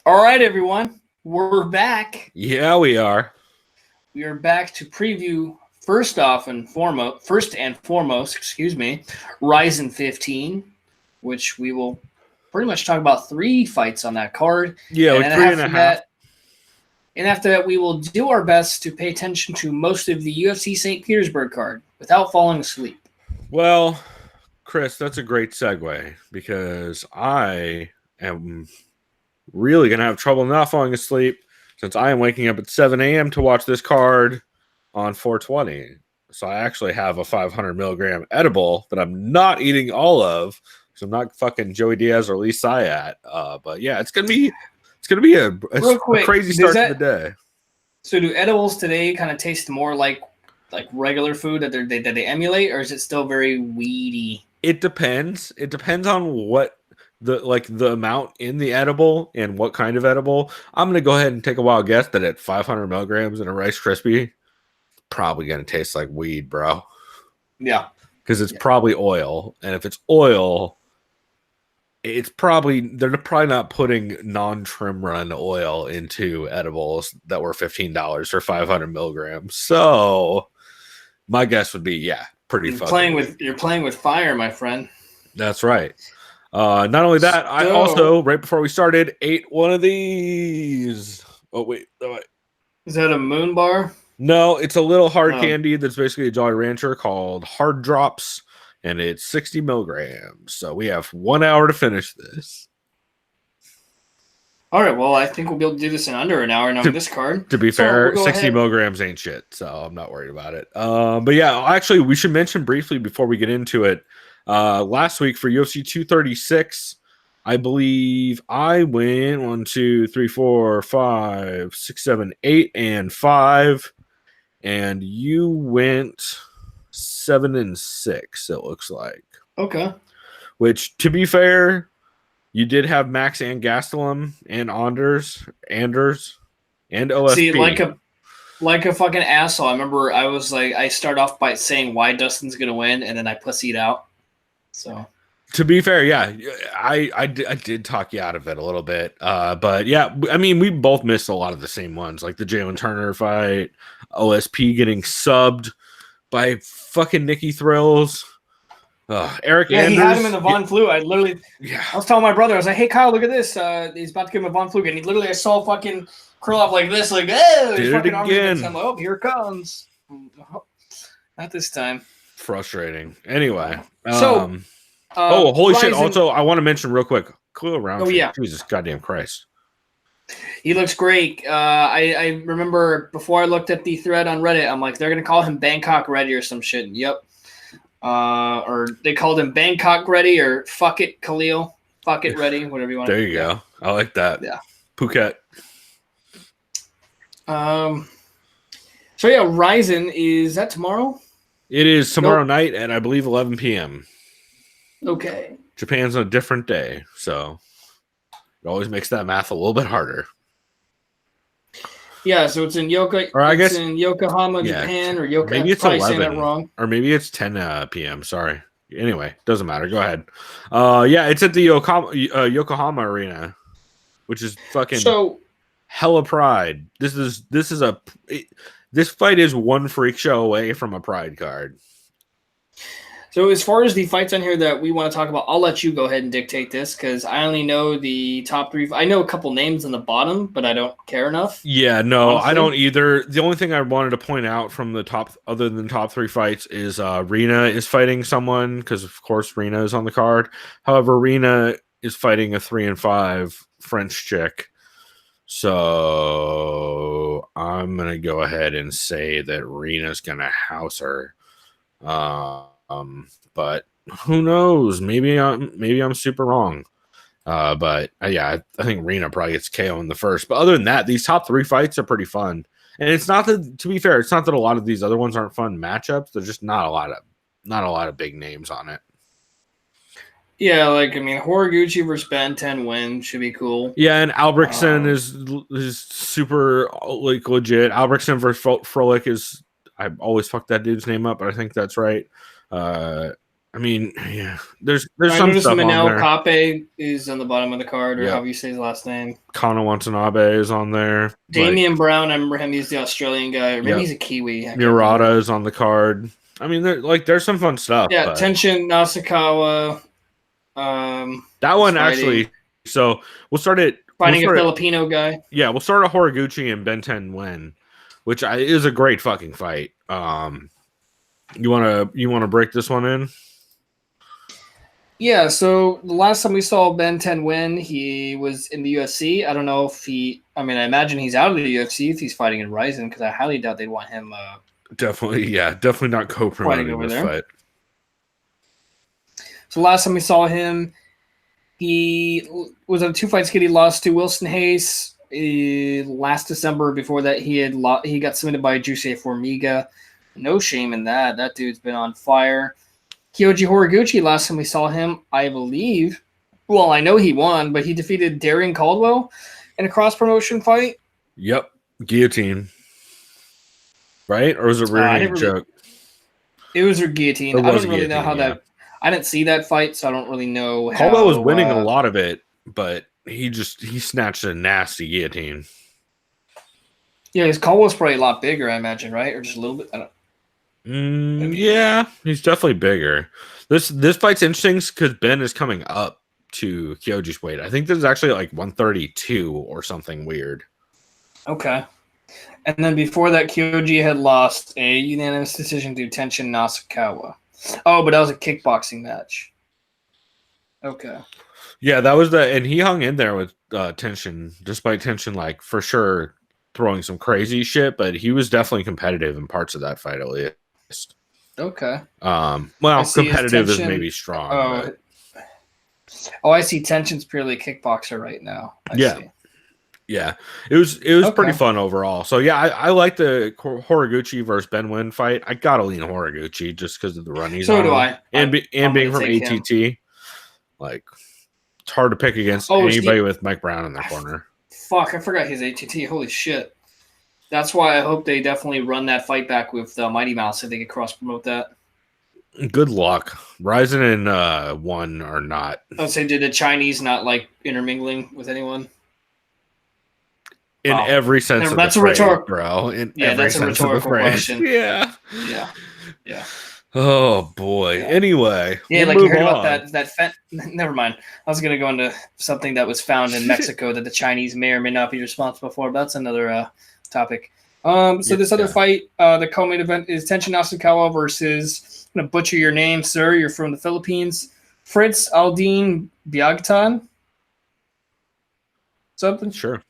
All right, everyone, we're back. Yeah, we are. We are back to preview first and foremost, Rizin 15, which we will pretty much talk about 3 fights on that card. Yeah, and like then 3.5. After that, we will do our best to pay attention to most of the UFC St. Petersburg card without falling asleep. Well, Chris, that's a great segue because I am really going to have trouble not falling asleep since I am waking up at 7 a.m. to watch this card on 420. So I actually have a 500 milligram edible that I'm not eating all of because I'm not fucking Joey Diaz or Lee Sayat. But yeah, it's gonna be a crazy start to the day. So do edibles today kind of taste more like regular food that they emulate, or is it still very weedy? It depends. It depends on what the amount in the edible and what kind of edible. I'm gonna go ahead and take a wild guess that at 500 milligrams in a Rice Krispie, probably gonna taste like weed, bro. Yeah, because it's probably oil, and if it's oil, they're probably not putting non-trim run oil into edibles that were $15 for 500 milligrams. So my guess would be pretty fucking. You're playing with fire, my friend. That's right. Not only that, I also, right before we started, ate one of these. Oh, wait. Is that a Moon Bar? No, it's a little hard candy that's basically a Jolly Rancher called Hard Drops, and it's 60 milligrams. So we have 1 hour to finish this. All right, well, I think we'll be able to do this in under an hour on this card. To be fair, 60 milligrams ain't shit, so I'm not worried about it. But yeah, actually, we should mention briefly before we get into it, last week for UFC 236, I believe I went 1, 2, 3, 4, 5, 6, 7, 8, and 5, and you went 7 and 6. It looks like. Okay. Which, to be fair, you did have Max and Gastelum and Anders and OSP. See, like a fucking asshole. I remember I was like, I start off by saying why Dustin's gonna win, and then I pussied out. So, to be fair, yeah, I did talk you out of it a little bit. But yeah, I mean, we both missed a lot of the same ones, like the Jalen Turner fight, OSP getting subbed by fucking Nikki Thrills. Eric Anders. He had him in the Von Flue. I was telling my brother, I was like, hey, Kyle, look at this. He's about to give him a Von Flue. And I saw fucking curl up like this, like, oh, he's fucking again. I'm like, oh, here it comes. Not this time. Frustrating. Anyway. Holy shit. Also, I want to mention real quick. Khalil Roundtree. Oh, yeah. Jesus goddamn Christ. He looks great. I remember before I looked at the thread on Reddit, I'm like, they're going to call him Bangkok Ready or some shit. Yep. Or they called him Bangkok Ready or Fuck It Khalil. Fuck It Ready, whatever you want. There you go. I like that. Yeah. Phuket. So yeah, Rizin, is that tomorrow? It is tomorrow night at, I believe, 11 p.m. Okay. Japan's on a different day, so it always makes that math a little bit harder. Yeah, so it's in in Yokohama, Japan, or Yokohama. Maybe it's 11, wrong. Or maybe it's 10 p.m. Sorry. Anyway, doesn't matter. Go ahead. It's at the Yokohama Arena, which is fucking hella pride. This fight is one freak show away from a pride card. So as far as the fights on here that we want to talk about, I'll let you go ahead and dictate this because I only know the top 3. I know a couple names on the bottom, but I don't care enough. Yeah, no, honestly. I don't either. The only thing I wanted to point out from the top, other than top 3 fights, is Rena is fighting someone because, of course, Rena is on the card. However, Rena is fighting a 3 and 5 French chick. So I'm going to go ahead and say that Rena's going to house her. But who knows? Maybe I'm super wrong. But I think Rena probably gets KO in the first. But other than that, these top 3 fights are pretty fun. And it's not that, to be fair, it's not that a lot of these other ones aren't fun matchups. There's just not a lot of big names on it. Yeah, Horiguchi versus Ben 10 win should be cool. Yeah, and Albrechtsen is super legit. Albrechtsen versus Froelich is, I always fuck that dude's name up, but I think that's right. I mean, yeah, there's I some noticed stuff on Manel there. Kape is on the bottom of the card, or Yep. however you say his last name. Kana Watanabe is on there. Damian Brown, I remember him. He's the Australian guy, or maybe Yep. he's a Kiwi. I can't Murata remember. is on the card. I mean, there's some fun stuff. Yeah, but Tenshin Nasukawa. that Is one actually. So we'll start it. fighting a Filipino guy. Yeah, we'll start at Horiguchi and Benten Wen, which is a great fucking fight. You wanna break this one in? Yeah, so the last time we saw Ben 10 win, he was in the UFC. I don't know if I imagine he's out of the UFC if he's fighting in Rizin, because I highly doubt they'd want him Definitely not co-promoting this fight. So last time we saw him, he was on a 2-fight skid. He lost to Wilson Hayes last December. Before that, he got submitted by Juicy Formiga. No shame in that. That dude's been on fire. Kyoji Horiguchi, last time we saw him, I believe, well, I know he won, but he defeated Darian Caldwell in a cross-promotion fight. Yep. Guillotine. Right? Or was it rear choke? It was a guillotine. I don't really know how that... I didn't see that fight, so I don't really know how... Caldwell was winning a lot of it, but he snatched a nasty guillotine. Yeah, his Caldwell's probably a lot bigger, I imagine, right? Or just a little bit? I don't yeah, he's definitely bigger. This fight's interesting because Ben is coming up to Kyoji's weight. I think this is actually like 132 or something weird. Okay. And then before that, Kyoji had lost a unanimous decision to Tenshin Nasukawa. Oh, but that was a kickboxing match. Okay. Yeah, that was and he hung in there with Tenshin, despite Tenshin, like, for sure throwing some crazy shit, but he was definitely competitive in parts of that fight, at least. Okay. Well, competitive is maybe strong. I see. Tenshin's purely a kickboxer right now. I see. Yeah, it was pretty fun overall. So yeah, I like the Horiguchi versus Ben Wynn fight. I gotta lean Horiguchi just because of the run he's on. So do I. And being from ATT, like, it's hard to pick against anybody with Mike Brown in the corner. Fuck, I forgot his ATT. Holy shit. That's why I hope they definitely run that fight back with Mighty Mouse if they could cross promote that. Good luck. Rizin and One are not. I would say, did the Chinese not like intermingling with anyone? In every sense of the phrase, bro. That's a rhetorical question. Yeah. Yeah. Oh boy. Yeah. Anyway. Yeah, like you heard about that never mind. I was gonna go into something that was found in Mexico that the Chinese may or may not be responsible for, but that's another topic. This other fight, the co-main event is Tenshin Nasukawa versus, I'm gonna butcher your name, sir. You're from the Philippines. Fritz Aldin Biagtan. Something? Sure.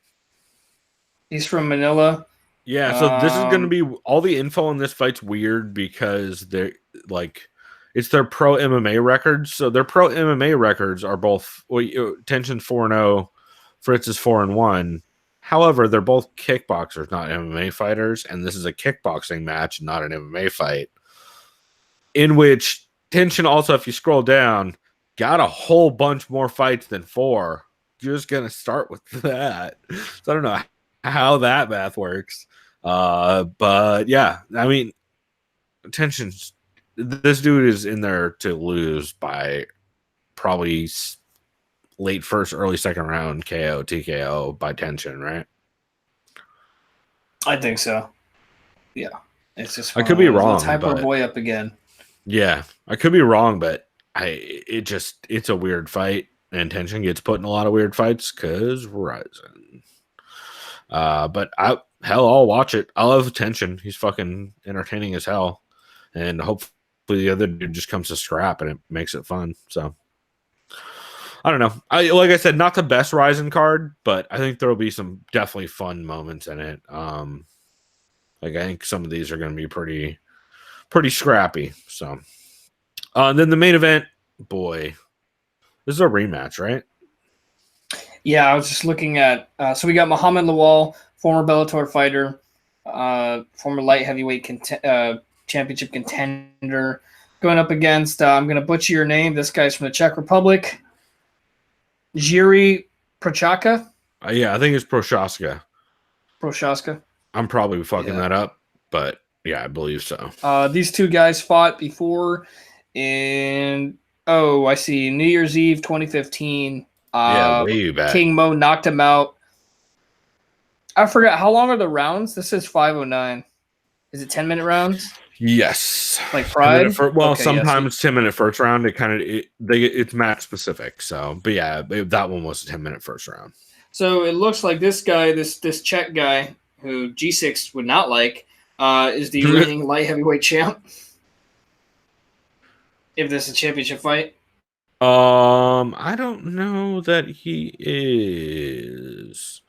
He's from Manila. Yeah, so this is going to be all the info on this fight's weird because they're like, it's their pro MMA records. So their pro MMA records are both Tenshin's 4-0, Fritz is 4-1. However, they're both kickboxers, not MMA fighters, and this is a kickboxing match, not an MMA fight. In which Tenshin also, if you scroll down, got a whole bunch more fights than 4. You're just going to start with that. So I don't know how that math works. But yeah, I mean, Tenshin's, this dude is in there to lose by probably late first, early second round KO, TKO by Tenshin, right? I think so. Yeah. It's just I could be wrong. Let's hype our boy up again. Yeah, I could be wrong, but it's a weird fight, and Tenshin gets put in a lot of weird fights because Rizin. But I'll watch it. I love Tenshin. He's fucking entertaining as hell. And hopefully the other dude just comes to scrap and it makes it fun. So I don't know. Like I said, not the best Rizin card, but I think there'll be some definitely fun moments in it. Like I think some of these are going to be pretty scrappy. So and then the main event, boy, this is a rematch, right? Yeah, I was just looking at so we got Muhammad Lawal, former Bellator fighter, former light heavyweight championship contender, going up against, I'm going to butcher your name, this guy's from the Czech Republic, Jiri Prochazka. Yeah, I think it's Prochazka. Prochazka. I'm probably fucking that up, but yeah, I believe so. These two guys fought before And I see New Year's Eve 2015. Yeah, way back. King Mo knocked him out. I forgot, how long are the rounds? This is 509. Is it 10-minute rounds? Yes. Like Pride? Sometimes 10-minute first round. It's match specific. So, but yeah, that one was a 10-minute first round. So it looks like this guy, this Czech guy, who G6 would not like, is the reigning light heavyweight champ. If this is a championship fight. I don't know that he is.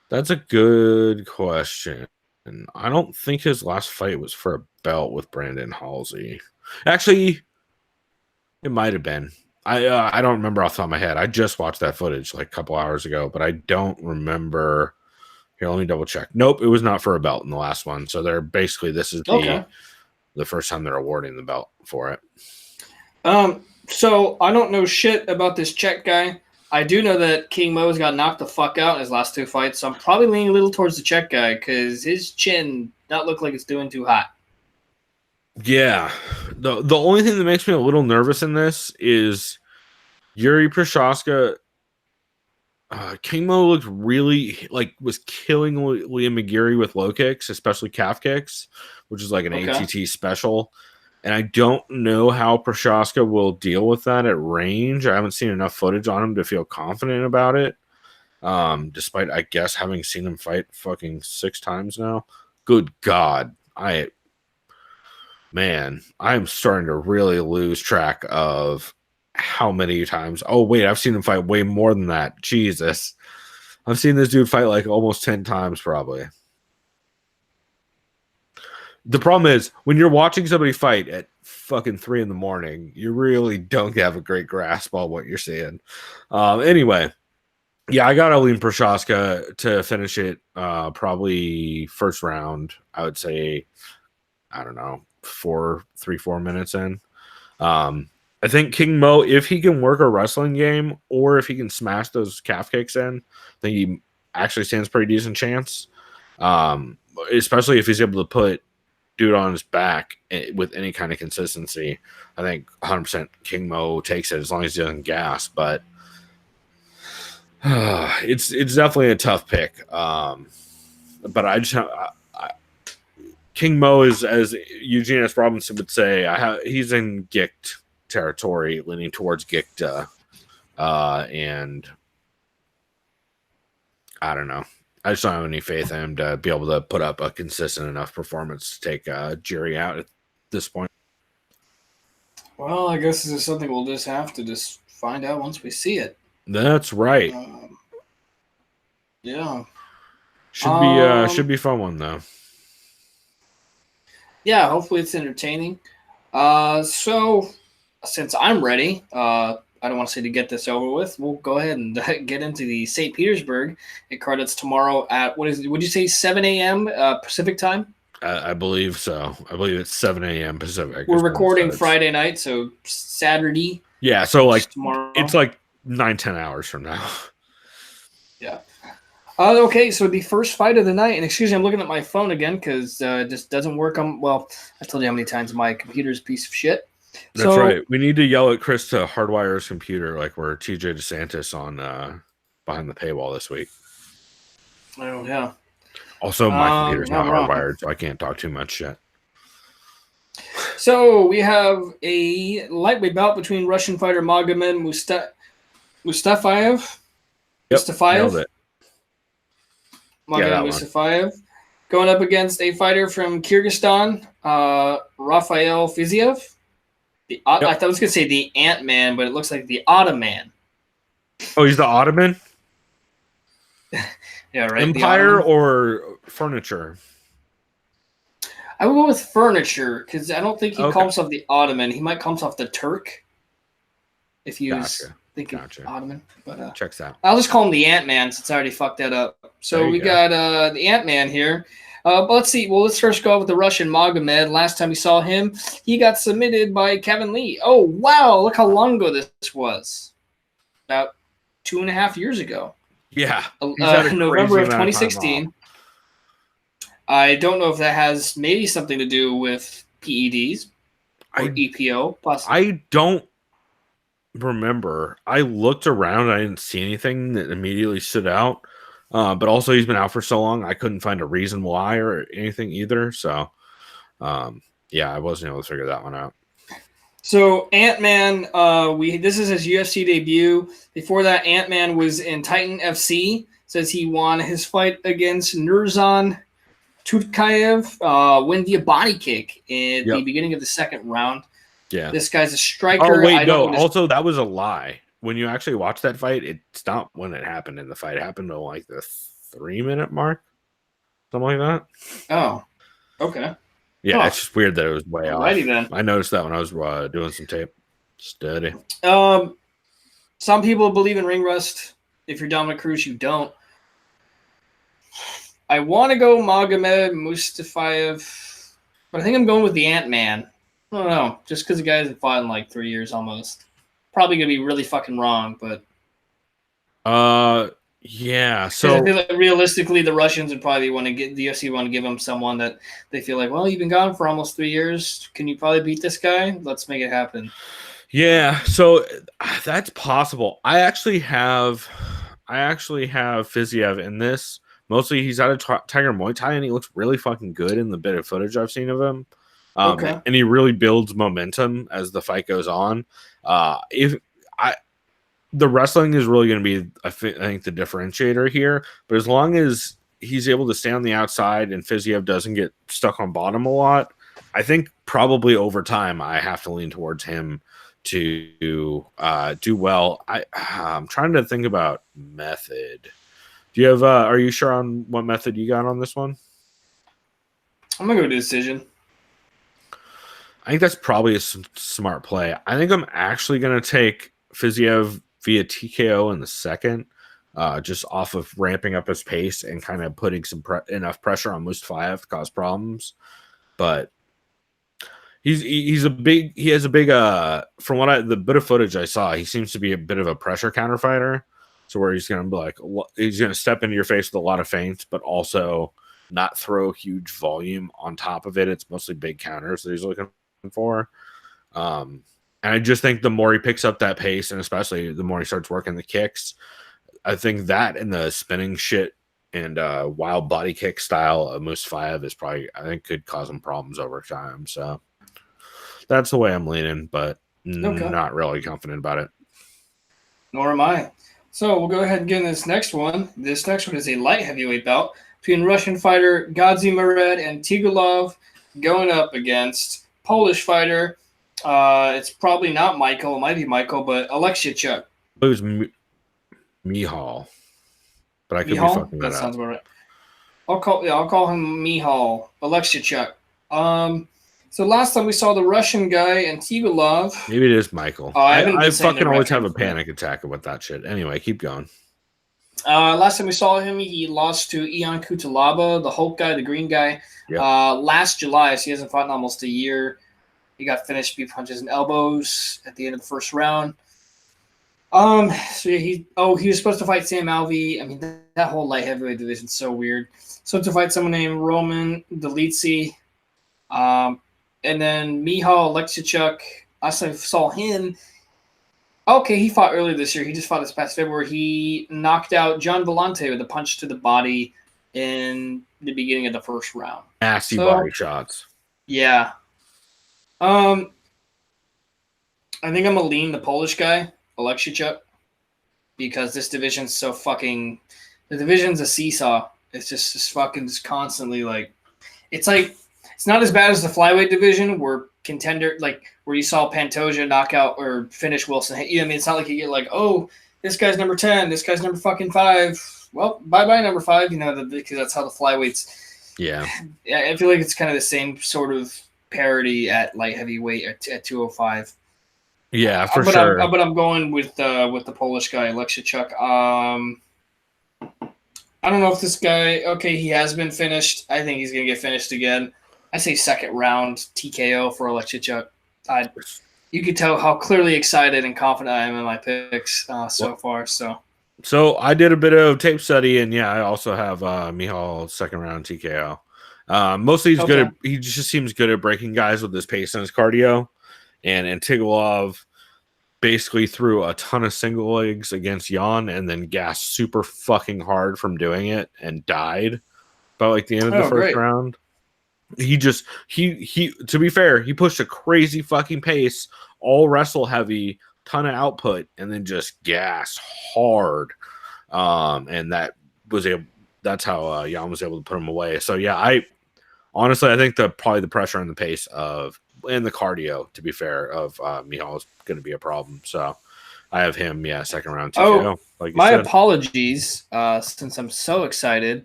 That's a good question. And I don't think his last fight was for a belt with Brandon Halsey. Actually, it might have been. I don't remember off the top of my head. I just watched that footage like a couple hours ago, but I don't remember. Here, let me double check. Nope, it was not for a belt in the last one. So they're basically, this is the first time they're awarding the belt for it. So I don't know shit about this Czech guy. I do know that King Mo's got knocked the fuck out in his last 2 fights, so I'm probably leaning a little towards the Czech guy because his chin not look like it's doing too hot. Yeah. The only thing that makes me a little nervous in this is Jiri Prochazka. King Mo looked really was killing Liam McGeary with low kicks, especially calf kicks, which is like an ATT special. And I don't know how Prochazka will deal with that at range. I haven't seen enough footage on him to feel confident about it. Despite, I guess, having seen him fight fucking 6 times now. Good God. I am starting to really lose track of how many times. Oh, wait, I've seen him fight way more than that. Jesus. I've seen this dude fight like almost 10 times probably. The problem is when you're watching somebody fight at fucking 3 a.m, you really don't have a great grasp on what you're seeing. Anyway, yeah, I got to lean Prochazka to finish it. Probably first round. I would say, I don't know, 4 minutes in. I think King Mo, if he can work a wrestling game or if he can smash those calf kicks in, I think he actually stands a pretty decent chance. Especially if he's able to put dude on his back with any kind of consistency. I think 100% King Mo takes it as long as he doesn't gas, but it's definitely a tough pick. But I just King Mo is, as Eugene S. Robinson would say, he's in Gicht territory, leaning towards Gicht, and I don't know. I just don't have any faith in him to be able to put up a consistent enough performance to take Jiri out at this point. Well, I guess this is something we'll just have to find out once we see it. That's right. Yeah. Should be a fun one though. Yeah, hopefully it's entertaining. So since I'm ready, I don't want to say to get this over with. We'll go ahead and get into the St. Petersburg card. That's tomorrow at, would you say 7 a.m. Pacific time? I believe so. I believe it's 7 a.m. Pacific. We're recording Friday night, so Saturday. Yeah, so like tomorrow. It's like 9-10 hours from now. Yeah. Okay, so the first fight of the night, and excuse me, I'm looking at my phone again because it just doesn't work. I told you how many times my computer's a piece of shit. That's right. We need to yell at Chris to hardwire his computer like we're TJ DeSantis on Behind the Paywall this week. Oh, yeah. Also, my computer's not hardwired, so I can't talk too much shit. So we have a lightweight bout between Russian fighter Magomed Mustafayev. Yep, nailed it. Magomed Mustafayev going up against a fighter from Kyrgyzstan, Rafael Fiziev. I thought I was going to say the Ant-Man, but it looks like the Ottoman. Oh, he's the Ottoman? Yeah, right. Empire or furniture? I would go with furniture because I don't think he calls himself the Ottoman. He might call himself the Turk if he was thinking Ottoman. But checks out. I'll just call him the Ant-Man since I already fucked that up. So we got the Ant-Man here. But let's see. Well, let's first go with the Russian Magomed. Last time we saw him, he got submitted by Kevin Lee. Oh, wow. Look how long ago this was. About 2.5 years ago. Yeah. November of 2016. I don't know if that has maybe something to do with PEDs. or EPO, possibly. I don't remember. I looked around. I didn't see anything that immediately stood out. But also, he's been out for so long, I couldn't find a reason why or anything either. So, yeah, I wasn't able to figure that one out. So Ant-Man, this is his UFC debut. Before that, Ant-Man was in Titan FC. Says he won his fight against Nurzan Tutkayev, win via body kick in the beginning of the second round. Yeah, this guy's a striker. Oh wait, no. Also, that was a lie. When you actually watch that fight, it's not when it happened in the fight. It happened to like the 3-minute mark, something like that. Oh, okay. Yeah, it's just weird that it was way off. Then. I noticed that when I was doing some tape study. Some people believe in ring rust. If you're Dominic Cruz, you don't. I want to go Magomed Mustafayev, but I think I'm going with the Ant-Man. I don't know, just because the guy hasn't fought in like 3 years almost. Probably gonna be really fucking wrong, but yeah. So I feel like realistically, the Russians would probably want to get the UFC want to give him someone that they feel like, well, you've been gone for almost 3 years. Can you probably beat this guy? Let's make it happen. Yeah, so that's possible. I actually have Fiziev in this. Mostly, he's out of Tiger Muay Thai, and he looks really fucking good in the bit of footage I've seen of him. And he really builds momentum as the fight goes on. The wrestling is really going to be, I think, the differentiator here. But as long as he's able to stay on the outside and Fiziev doesn't get stuck on bottom a lot, I think probably over time I have to lean towards him to do well. I'm trying to think about method. Do you have? Are you sure on what method you got on this one? I'm gonna go decision. I think that's probably a smart play. I think I'm actually gonna take Fiziev via TKO in the second, just off of ramping up his pace and kind of putting some enough pressure on Mustafayev to cause problems. But he has a big from the bit of footage I saw, he seems to be a bit of a pressure counter fighter. So where he's going to he's going to step into your face with a lot of feints, but also not throw huge volume on top of it. It's mostly big counters that he's looking for. And I just think the more he picks up that pace, and especially the more he starts working the kicks, I think that and the spinning shit and wild body kick style of Mustafayev is probably, I think, could cause him problems over time. So that's the way I'm leaning, but not really confident about it. Nor am I. So we'll go ahead and get in this next one. This next one is a light heavyweight bout between Russian fighter Gadzi Mured and Tigulov going up against Polish fighter. It's probably not Michael. It might be Michael, but Alexey Oleinik. It was Mihal, but I could be fucking that up. Sounds about right. I'll call him Mihal. Alexey Oleinik. So last time we saw the Russian guy and Tigulov. Maybe it is Michael. I fucking always have a panic attack about that shit. Anyway, keep going. Last time we saw him, he lost to Ion Kutalaba, the Hulk guy, the green guy, last July. So he hasn't fought in almost a year. He got finished by punches and elbows at the end of the first round. So he was supposed to fight Sam Alvey. I mean, that whole light heavyweight division is so weird. So to fight someone named Roman Delitsi. And then Mihal Alexichuk, last time I saw him, okay, he fought earlier this year. He just fought this past February. He knocked out John Vellante with a punch to the body in the beginning of the first round. Nasty body shots. Yeah. I think I'm going to lean the Polish guy, Alexichuk, because this division's so fucking – the division's a seesaw. It's just fucking just constantly like – it's like – it's not as bad as the flyweight division where where you saw Pantoja knock out or finish Wilson. You know what I mean? It's not like you get like, oh, this guy's number 10, this guy's number fucking 5. Well, bye-bye number 5, because that's how the flyweights. Yeah. I feel like it's kind of the same sort of parity at light heavyweight at 205. Yeah, for sure. But I'm going with the Polish guy, Alexichuk. I don't know if this guy, okay, he has been finished. I think he's going to get finished again. I say second round TKO for Alexichuk. You can tell how clearly excited and confident I am in my picks so far. So I did a bit of tape study, and I also have Mihal second round TKO. Mostly he's good. He just seems good at breaking guys with his pace and his cardio. and Antigulov basically threw a ton of single legs against Jan and then gassed super fucking hard from doing it and died by like the end of the first round. He to be fair, he pushed a crazy fucking pace, all wrestle heavy, ton of output, and then just gassed hard. And that's how Jan was able to put him away. So yeah, I think probably the pressure and the pace and the cardio, to be fair, of Michal is going to be a problem. So I have him, second round TKO. Like my apologies, since I'm so excited.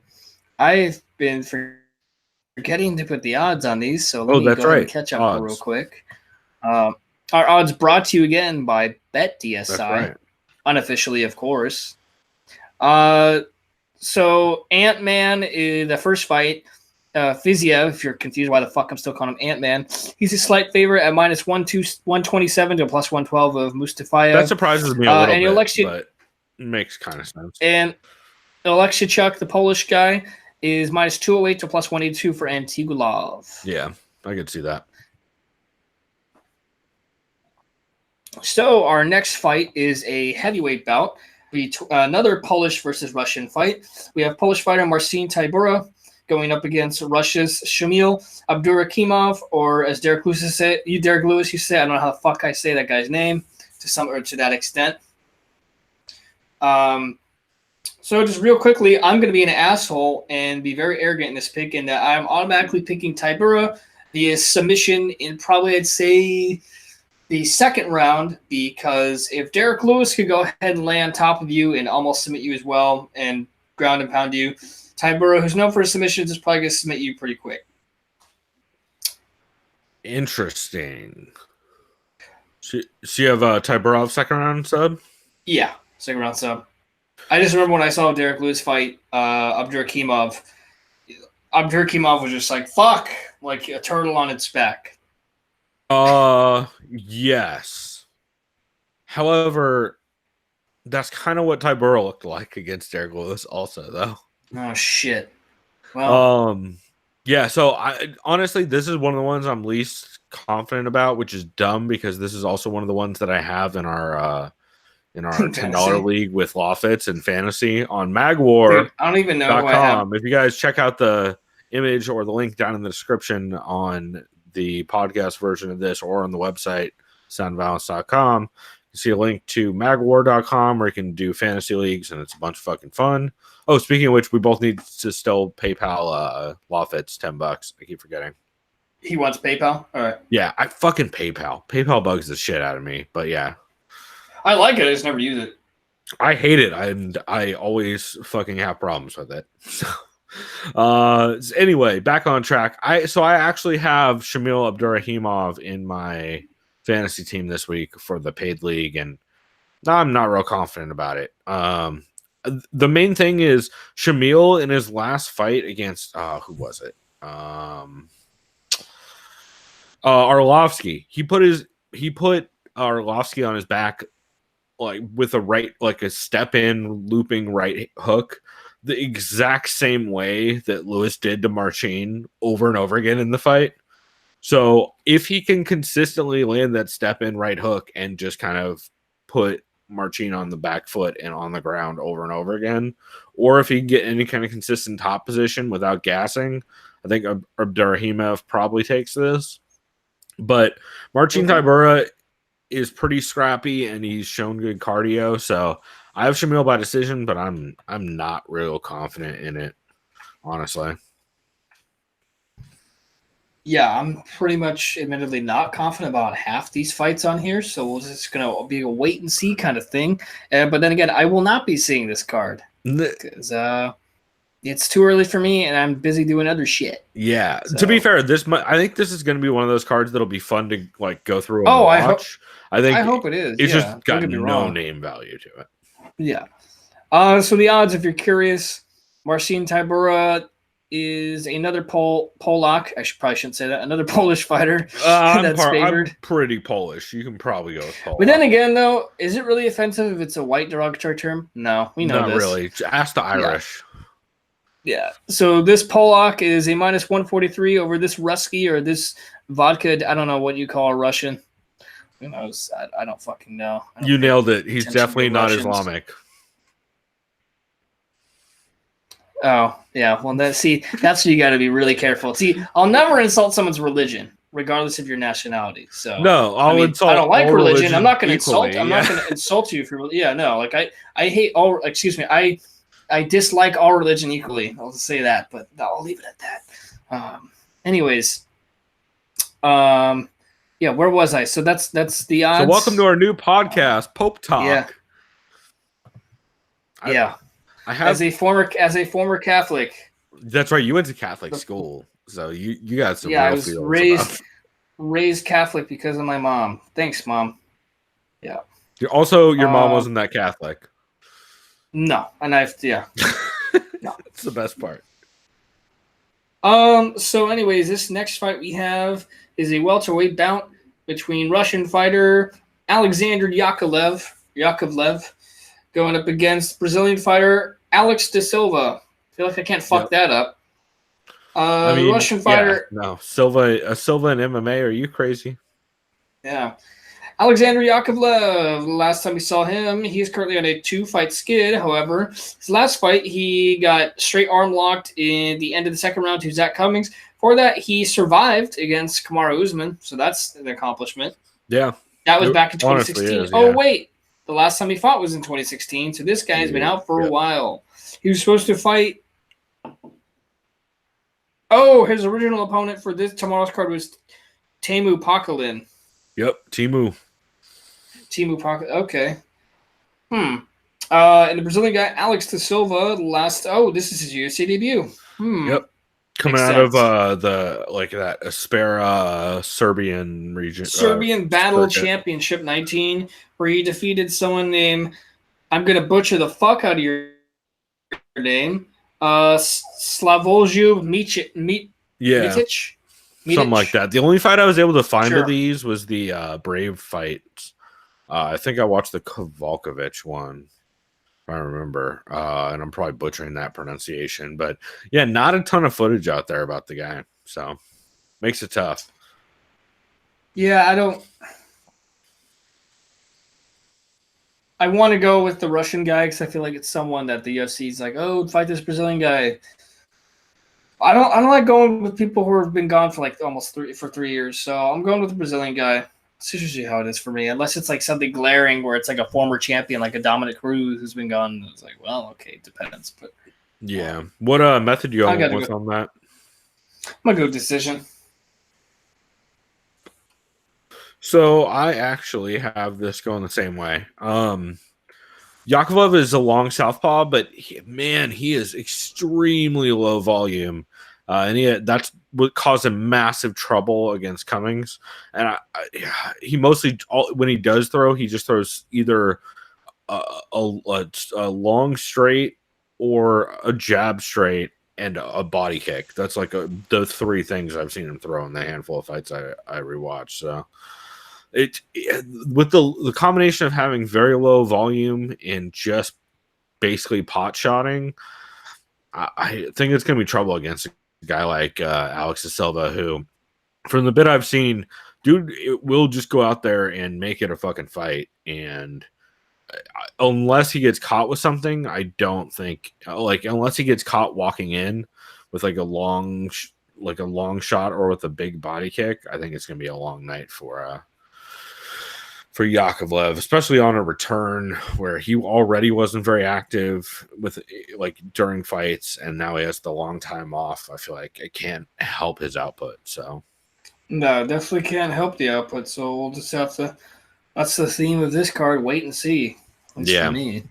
I've been forgetting to put the odds on these, so let me go ahead and catch up real quick. Our odds brought to you again by BetDSI, unofficially, of course. So Ant-Man, the first fight, Fiziev, if you're confused why the fuck I'm still calling him Ant-Man, he's a slight favorite at minus 127 to plus 112 of Mustafayev. That surprises me a little bit, but it makes kind of sense. And Oleksichuk, the Polish guy, is minus 208 to plus 182 for Antigulov. Yeah, I could see that. So our next fight is a heavyweight bout. Another Polish versus Russian fight. We have Polish fighter Marcin Tybura going up against Russia's Shamil Abdurakhimov, or as Derek Lewis used to say, I don't know how the fuck I say that guy's name to that extent. So just real quickly, I'm going to be an asshole and be very arrogant in this pick, in that I'm automatically picking Tybura via submission in probably, I'd say, the second round, because if Derek Lewis could go ahead and lay on top of you and almost submit you as well and ground and pound you, Tybura, who's known for his submissions, is probably going to submit you pretty quick. Interesting. So you have Tyburov second round sub? Yeah, second round sub. I just remember when I saw Derek Lewis fight Abdurakhimov. Abdurakhimov was just like, fuck, like a turtle on its back. Yes. However, that's kind of what Tybura looked like against Derek Lewis also, though. Oh, shit. Well, yeah, so honestly, this is one of the ones I'm least confident about, which is dumb because this is also one of the ones that I have in our $10 league with Lawfits and fantasy on Magwar. Dude, I don't even know who I have. If you guys check out the image or the link down in the description on the podcast version of this or on the website soundbalance.com, you see a link to magwar.com where you can do fantasy leagues, and it's a bunch of fucking fun. Oh, speaking of which, we both need to still PayPal Lawfits $10. I keep forgetting. He wants PayPal? All right. Yeah, I fucking PayPal. PayPal bugs the shit out of me, but yeah. I like it. I just never use it. I hate it, and I always fucking have problems with it. Anyway, back on track. I actually have Shamil Abdurakhimov in my fantasy team this week for the paid league, and I'm not real confident about it. The main thing is Shamil in his last fight against who was it? Arlovsky. He put Arlovsky on his back, like with a step in looping right hook, the exact same way that Lewis did to Marcin over and over again in the fight. So if he can consistently land that step in right hook and just kind of put Marcin on the back foot and on the ground over and over again, or if he can get any kind of consistent top position without gassing, I think Abdurakhimov probably takes this. But Marcin Tybura is pretty scrappy and he's shown good cardio, so I have Shamil by decision, but I'm not real confident in it, honestly. Yeah, I'm pretty much admittedly not confident about half these fights on here, so it's just going to be a wait and see kind of thing. But then again, I will not be seeing this card because it's too early for me and I'm busy doing other shit. Yeah, so. To be fair, I think this is going to be one of those cards that'll be fun to like go through and watch. I hope it is. It's just got no name value to it. Yeah. So the odds, if you're curious, Marcin Tybura is another Polak. I probably shouldn't say that. Another Polish fighter that's favored. I'm pretty Polish. You can probably go with Polak. But then again, though, is it really offensive if it's a white derogatory term? No, we know Not really. Ask the Irish. Yeah. So this Polak is a minus 143 over this Rusky or this vodka. I don't know what you call a Russian. Who knows? I don't fucking know. You nailed it. He's definitely not Islamic. Oh, yeah. Well, that's what you got to be really careful. See, I'll never insult someone's religion, regardless of your nationality. So no, I don't like religion. I'm not going to insult. I'm yeah. not going to insult you if you're. Yeah, no. Like I hate all. Excuse me. I dislike all religion equally. I'll just say that, but I'll leave it at that. Anyways, yeah. Where was I? So that's the odds. So welcome to our new podcast, Pope Talk. Yeah. Yeah. I have as a former Catholic. That's right. You went to Catholic school, so you got some. Yeah, real I was feels raised Catholic because of my mom. Thanks, Mom. Yeah. Also, your mom wasn't that Catholic. No, and yeah. No, it's the best part. So, anyways, this next fight we have is a welterweight bout between Russian fighter Alexander Yakovlev going up against Brazilian fighter Alex de Silva. I feel like I can't fuck that up. Russian fighter. Yeah, no, Silva in MMA. Are you crazy? Yeah. Alexander Yakovlev, last time we saw him, he's currently on a 2-fight skid. However, his last fight, he got straight arm locked in the end of the second round to Zach Cummings. For that, he survived against Kamaru Usman, so that's an accomplishment. Yeah. That was back in 2016. Is, yeah. Oh, wait. The last time he fought was in 2016, so this guy's been out for a while. He was supposed to fight... Oh, his original opponent for tomorrow's card was Teemu Packalén. Yep, Teemu Packalén. Okay. And the Brazilian guy, Alex de Silva, this is his UFC debut. Yep. Coming out of that Aspera Serbian region. Serbian Battle Championship 19, where he defeated someone named, I'm going to butcher the fuck out of your name, Slavoj Mitic. Something like that. The only fight I was able to find of these was the Brave fight. I think I watched the Kovalkovich one, if I remember. And I'm probably butchering that pronunciation. But yeah, not a ton of footage out there about the guy. So makes it tough. Yeah, I want to go with the Russian guy because I feel like it's someone that the UFC is like, oh, fight this Brazilian guy. I don't like going with people who have been gone for like almost 3 years. So I'm going with the Brazilian guy. It's usually how it is for me, unless it's like something glaring where it's like a former champion, like a Dominic Cruz who's been gone. It's like, well, okay, it depends. But yeah, what method you going with on that? I'm gonna go decision. So I actually have this going the same way. Yakovlev is a long southpaw, but he is extremely low volume, and that's what caused him massive trouble against Cummings. And he mostly, when he does throw, he just throws either a long straight or a jab straight and a body kick. That's like the 3 things I've seen him throw in the handful of fights I rewatched. So. With the combination of having very low volume and just basically pot shotting, I think it's going to be trouble against a guy like Alex de Silva, who, from the bit I've seen, dude, it will just go out there and make it a fucking fight. And unless he gets caught with something, I don't think, unless he gets caught walking in with like a long shot or with a big body kick, I think it's going to be a long night for Yakovlev, especially on a return where he already wasn't very active with during fights, and now he has the long time off. I feel like it can't help his output. So no, definitely can't help the output. So we'll just have to. That's the theme of this card. Wait and see. Yeah, for me.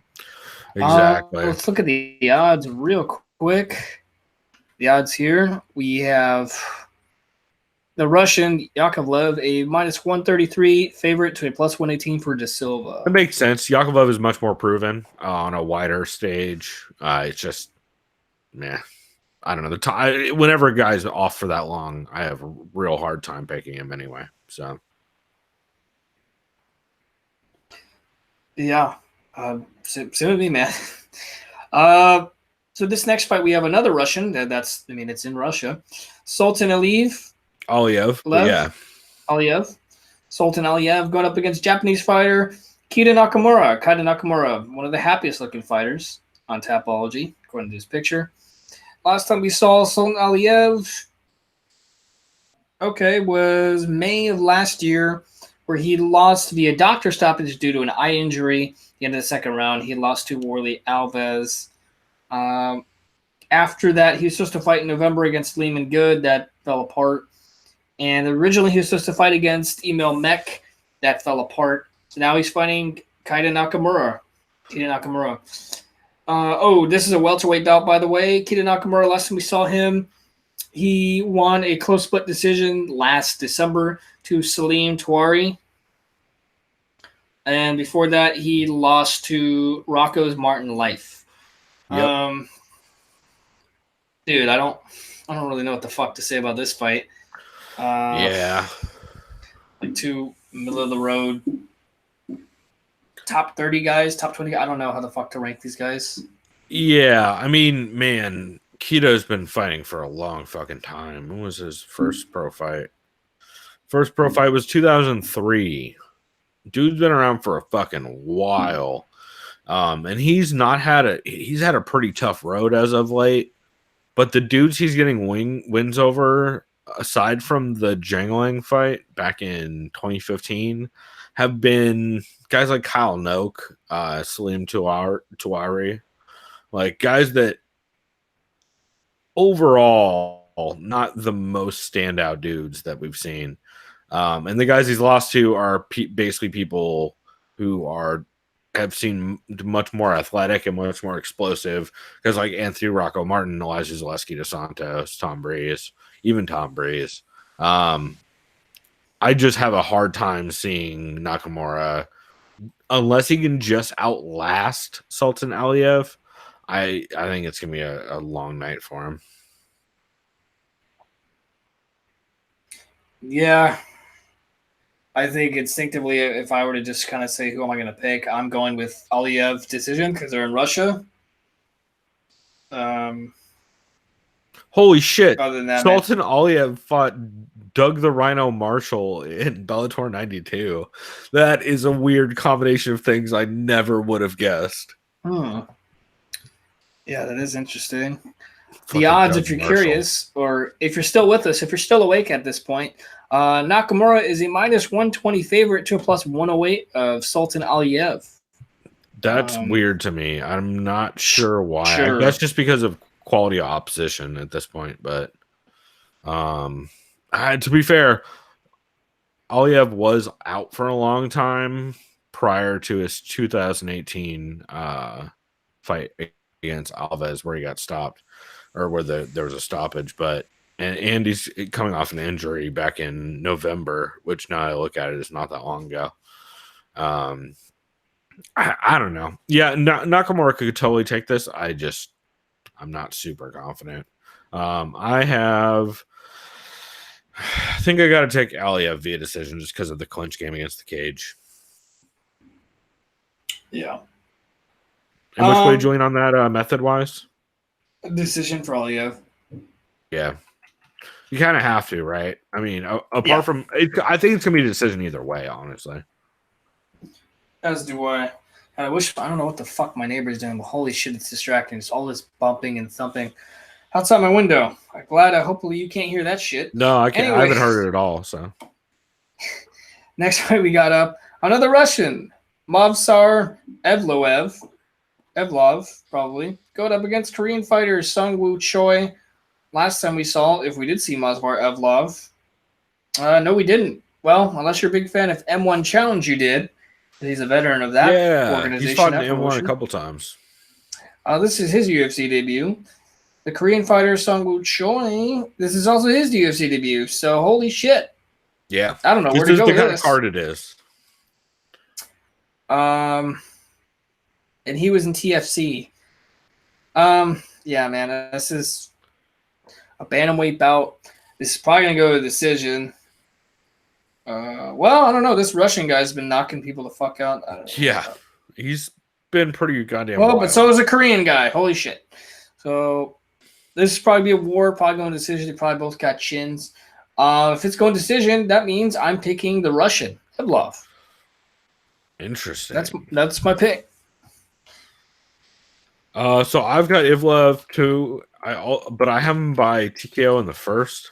Exactly. Let's look at the odds real quick. The odds here we have. The Russian Yakovlev, a -133 favorite to a +118 for De Silva. It makes sense. Yakovlev is much more proven on a wider stage. It's just, I don't know. Whenever a guy's off for that long, I have a real hard time picking him anyway. So, yeah, same with me, man. So this next fight, we have another Russian. It's in Russia. Sultan Aliyev. Aliyev. Sultan Aliyev going up against Japanese fighter Keita Nakamura, one of the happiest looking fighters on Tapology, according to this picture. Last time we saw Sultan Aliyev, was May of last year, where he lost via doctor stoppage due to an eye injury. At the end of the second round, he lost to Warley Alves. After that, he was supposed to fight in November against Lehman Good. That fell apart. And originally, he was supposed to fight against Emil Mech. That fell apart. So now he's fighting Keita Nakamura. This is a welterweight bout, by the way. Keita Nakamura, last time we saw him, he won a close split decision last December to Salim Touari. And before that, he lost to Rocco's Martin Life. Yep. Dude, I don't really know what the fuck to say about this fight. Yeah. Like two middle of the road, top 30 guys, top 20 guys. I don't know how the fuck to rank these guys. Yeah, I mean, man, Keto's been fighting for a long fucking time. When was his first pro fight? First pro fight was 2003. Dude's been around for a fucking while. And he's had a pretty tough road as of late. But the dudes he's getting wins over, aside from the Jangling fight back in 2015, have been guys like Kyle Noak, Salim Touari, like guys that overall not the most standout dudes that we've seen. And the guys he's lost to are basically people who have seen much more athletic and much more explosive, because like Anthony Rocco Martin, Elijah Zaleski dos Santos, Tom Breeze. I just have a hard time seeing Nakamura, unless he can just outlast Sultan Aliyev. I think it's going to be a long night for him. Yeah. I think instinctively, if I were to just kind of say who am I going to pick, I'm going with Aliyev decision because they're in Russia. Holy shit. Other than that, Sultan Aliyev fought Doug the Rhino Marshall in Bellator 92. That is a weird combination of things I never would have guessed. Yeah, that is interesting. The odds, if you're curious, or if you're still with us, if you're still awake at this point, Nakamura is a -120 favorite to a +108 of Sultan Aliyev. That's weird to me. I'm not sure why. Sure. I guess just because of quality opposition at this point. But to be fair, Aliyev was out for a long time prior to his 2018 fight against Alves, where he got stopped, or where there was a stoppage. But and he's coming off an injury back in November, which now I look at it is not that long ago. I don't know. Yeah, Nakamura could totally take this. I'm not super confident. I think I got to take Aliyev via decision just because of the clinch game against the cage. Yeah. And which way do you lean on that method-wise? Decision for Aliyev. Yeah. You kind of have to, right? I mean, apart from it, I think it's going to be a decision either way, honestly. As do I. And I don't know what the fuck my neighbor's doing, but holy shit, it's distracting. It's all this bumping and thumping outside my window. I'm glad. Hopefully you can't hear that shit. No, I can't. Anyway, I haven't heard it at all. So next fight we got up another Russian, Movsar Evlov, probably going up against Korean fighter Sung-Woo Choi. Last time we saw, if we did see Movsar Evlov, no, we didn't. Well, unless you're a big fan of M1 Challenge, you did. He's a veteran of that organization. He's fought in M1 a couple times. This is his UFC debut. The Korean fighter Sung-Woo Choi. This is also his UFC debut. So holy shit. Yeah, I don't know where to go with this. This is the kind of card it is. And he was in TFC. Yeah, man, this is a bantamweight bout. This is probably gonna go to decision. Well, I don't know. This Russian guy's been knocking people the fuck out. He's been pretty goddamn well, wild. But so is a Korean guy. Holy shit. So this is probably be a war, probably going to decision. They probably both got chins. If it's going decision, that means I'm picking the Russian. Evlov. Interesting. That's my pick. So I've got Ivlev too. But I have him by TKO in the first.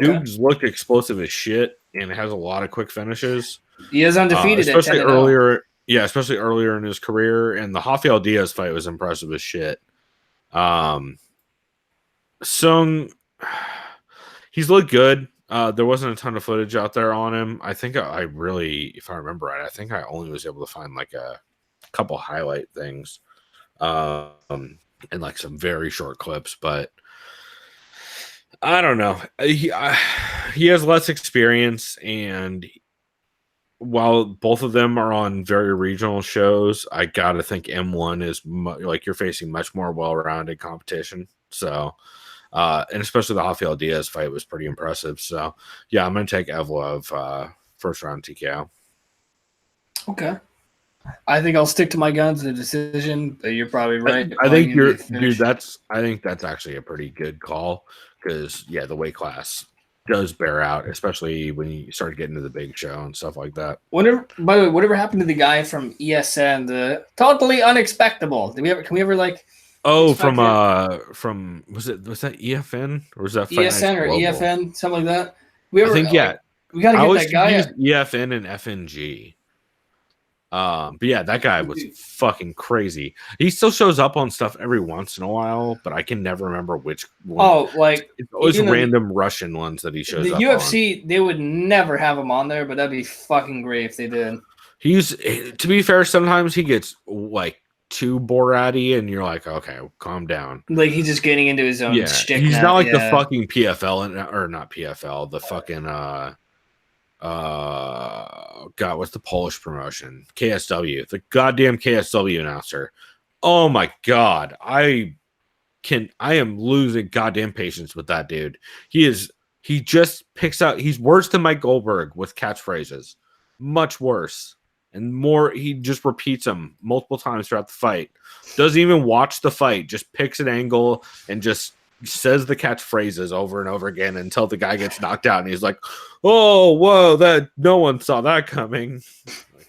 Dude's looked explosive as shit and has a lot of quick finishes. He is undefeated at 10-0. Especially earlier in his career. And the Rafael Diaz fight was impressive as shit. Sung, he's looked good. There wasn't a ton of footage out there on him. I think if I remember right, I think I only was able to find like a couple highlight things. And like some very short clips, but I don't know. He has less experience, and while both of them are on very regional shows, I gotta think M1 is like you're facing much more well-rounded competition. So, and especially the Rafael Diaz fight was pretty impressive. So, yeah, I'm gonna take Evlov first round TKO. Okay. I think I'll stick to my guns in the decision. But you're probably right. I think I think that's actually a pretty good call because the weight class does bear out, especially when you start getting to the big show and stuff like that. By the way, whatever happened to the guy from ESN, the totally unexpectable? Can we ever like? Oh, from was that EFN or was that ESN or EFN, something like that? We got to get that guy. EFN and FNG. But yeah, that guy was fucking crazy. He still shows up on stuff every once in a while, but I can never remember which one. Oh, like it's always random Russian ones that he shows up on. The UFC, they would never have him on there, but that'd be fucking great if they did. To be fair, sometimes he gets like too Borat-y, and you're like, okay, calm down. Like he's just getting into his own shtick. He's not like the fucking PFL or not PFL, the fucking God, what's the Polish promotion? KSW, the goddamn KSW announcer. Oh my God, I am losing goddamn patience with that dude. He just picks out. He's worse than Mike Goldberg with catchphrases, much worse and more. He just repeats them multiple times throughout the fight. Doesn't even watch the fight. Just picks an angle and just says the catchphrases over and over again until the guy gets knocked out, and he's like, "Oh, whoa! That no one saw that coming."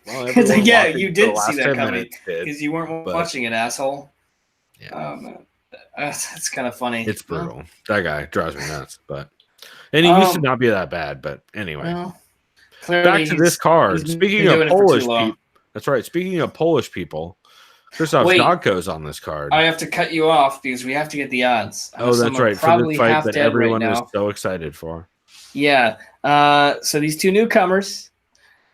You did see that coming because you weren't watching it, asshole. Yeah, oh man, that's kind of funny. It's brutal. That guy drives me nuts, and he used to not be that bad. But anyway, back to this card. Speaking of Polish people, that's right. Speaking of Polish people. Krzysztof Jotko's on this card. I have to cut you off because we have to get the odds. That's right. For the fight that everyone is so excited for. Yeah. So these two newcomers,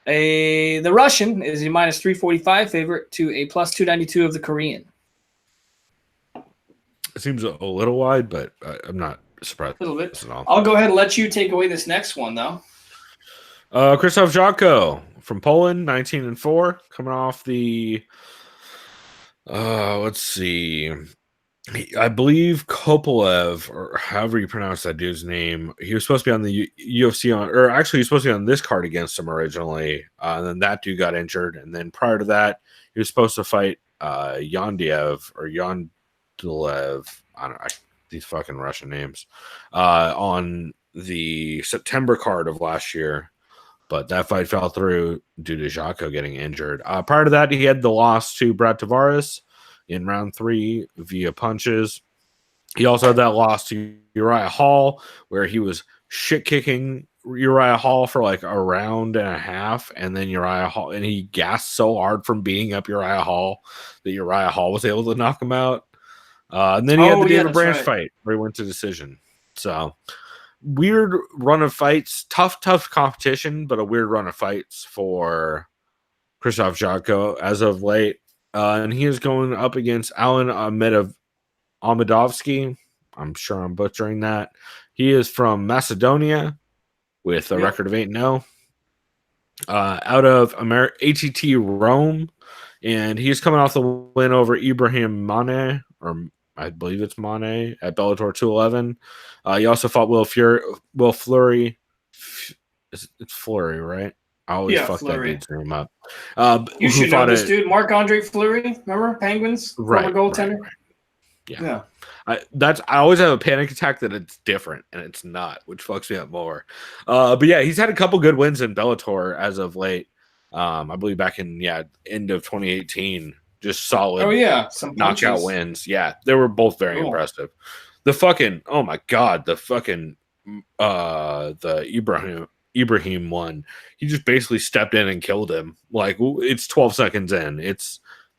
the Russian is a minus 345 favorite to a plus 292 of the Korean. It seems a little wide, but I'm not surprised. A little bit. At all. I'll go ahead and let you take away this next one, though. Krzysztof Jotko from Poland, 19-4, coming off the. Let's see. I believe Kopelev, or however you pronounce that dude's name, he was supposed to be on the UFC or actually he was supposed to be on this card against him originally. And then that dude got injured. And then prior to that, he was supposed to fight Yondiev or Yondilev. I don't know, these fucking Russian names on the September card of last year. But that fight fell through due to Jotko getting injured. Prior to that, he had the loss to Brad Tavares in round 3 via punches. He also had that loss to Uriah Hall, where he was shit-kicking Uriah Hall for like a round and a half, and then Uriah Hall, and he gassed so hard from beating up Uriah Hall that Uriah Hall was able to knock him out. And then he had the David Branch fight where he went to decision. So weird run of fights, tough competition, but a weird run of fights for Krzysztof Jotko as of late. And he is going up against Alan Amedovsky. I'm sure I'm butchering that. He is from Macedonia with a record of 8-0. Out of ATT Rome. And he's coming off the win over Ibrahim Mane, or I believe it's Mane, at Bellator 211. He also fought Will Fleury. It's Fleury, right? I always fuck Fleury. That dude's name up. You should know this dude, Marc-Andre Fleury. Remember? Penguins? Right. Former goaltender. Right. Yeah. I always have a panic attack that it's different, and it's not, which fucks me up more. But yeah, he's had a couple good wins in Bellator as of late. I believe back in end of 2018, just solid. Oh yeah, some knockout punches. wins. Yeah, they were both very Cool. impressive. The fucking oh my god, the fucking the Ibrahim one. He just basically stepped in and killed him. Like it's 12 seconds in.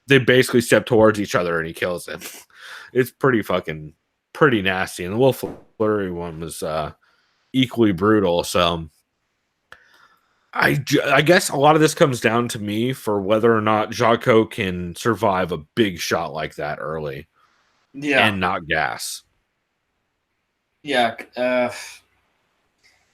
They basically step towards each other and he kills him. It's pretty nasty. And the Will Fleury one was equally brutal. So I guess a lot of this comes down to me for whether or not Jocko can survive a big shot like that early. Yeah. And not gas. Yeah.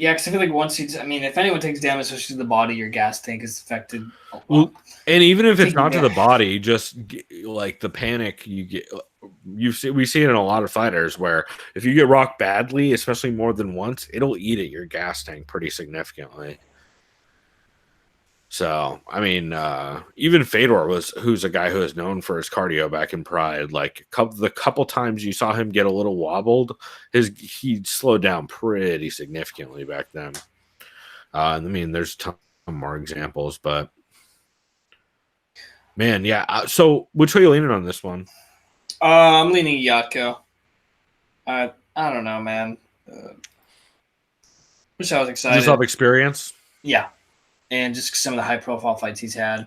Yeah, because I feel like once if anyone takes damage, especially to the body, your gas tank is affected. Well, and even if it's not to the body, just like the panic you get, we see it in a lot of fighters where if you get rocked badly, especially more than once, it'll eat at your gas tank pretty significantly. So, I mean, even Fedor who's a guy who is known for his cardio back in Pride. Like the couple times you saw him get a little wobbled, he slowed down pretty significantly back then. I mean, there's a ton more examples, but man, yeah. So, which way are you leaning on this one? I'm leaning Yatko. I don't know, man. Wish I was excited. Just off experience? Yeah. And just some of the high-profile fights he's had.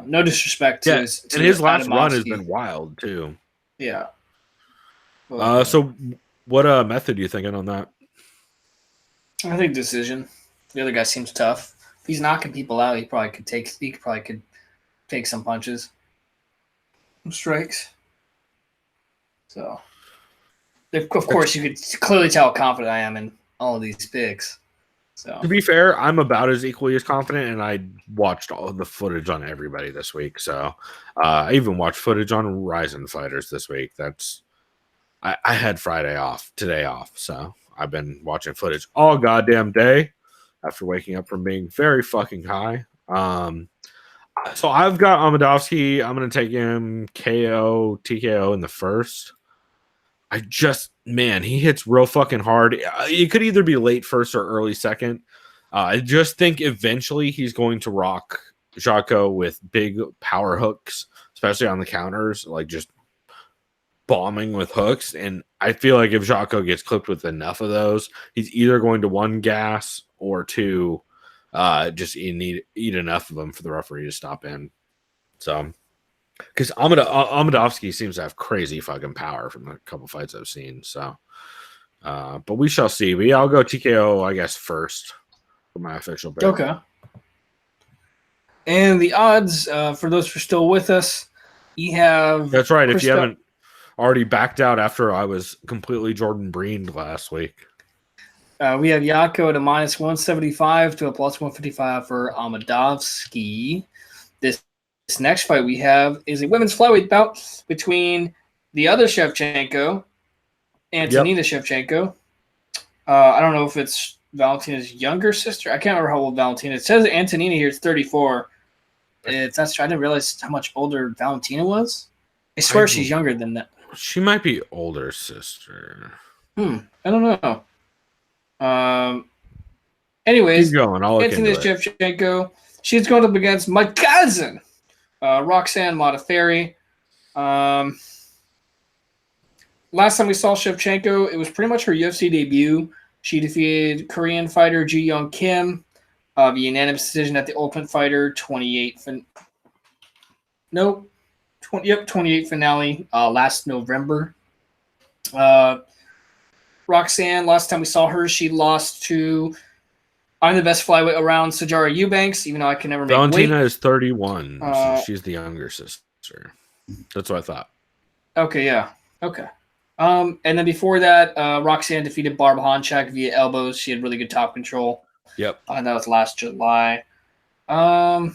No disrespect to his last run has been wild, too. Yeah. So what method are you thinking on that? I think decision. The other guy seems tough. If he's knocking people out, he probably could take some punches. Some strikes. So, of course, you could clearly tell how confident I am in all of these picks. So. To be fair, I'm about as equally as confident, and I watched all of the footage on everybody this week. So I even watched footage on Rizin fighters this week. I had today off, so I've been watching footage all goddamn day after waking up from being very fucking high. So I've got Amadovsky. I'm going to take him KO, TKO in the first. He hits real fucking hard. It could either be late first or early second. I just think eventually he's going to rock Jocko with big power hooks, especially on the counters, like just bombing with hooks. And I feel like if Jocko gets clipped with enough of those, he's either going to one gas or two, just eat enough of them for the referee to stop in. So. Because Amadovsky seems to have crazy fucking power from the couple fights I've seen. So, but we shall see. But yeah, I'll go TKO, I guess, first for my official pick. Okay. And the odds, for those who are still with us, you have... That's right. If you haven't already backed out after I was completely Jordan Breened last week. We have Yatko at a minus 175 to a plus 155 for Amadovsky. This next fight we have is a women's flyweight bout between the other Shevchenko, Antonina Shevchenko. I don't know if it's Valentina's younger sister. I can't remember how old Valentina is. It says Antonina here is 34. That's true. I didn't realize how much older Valentina was. I swear she's younger than that. She might be older sister. I don't know. Anyways, keep going. I'll look Antonina Shevchenko. She's going up against my cousin. Roxanne Modafferi. Last time we saw Shevchenko, it was pretty much her UFC debut. She defeated Korean fighter Ji Young Kim via unanimous decision at the Ultimate Fighter 28 finale last November. Roxanne, last time we saw her, she lost to I'm the best flyweight around Sajara Eubanks, even though I can never make Valentina weight. is 31, so she's the younger sister. That's what I thought. Okay, yeah. Okay. And then before that, Roxanne defeated Barb Honchak via elbows. She had really good top control. Yep. That was last July. Oh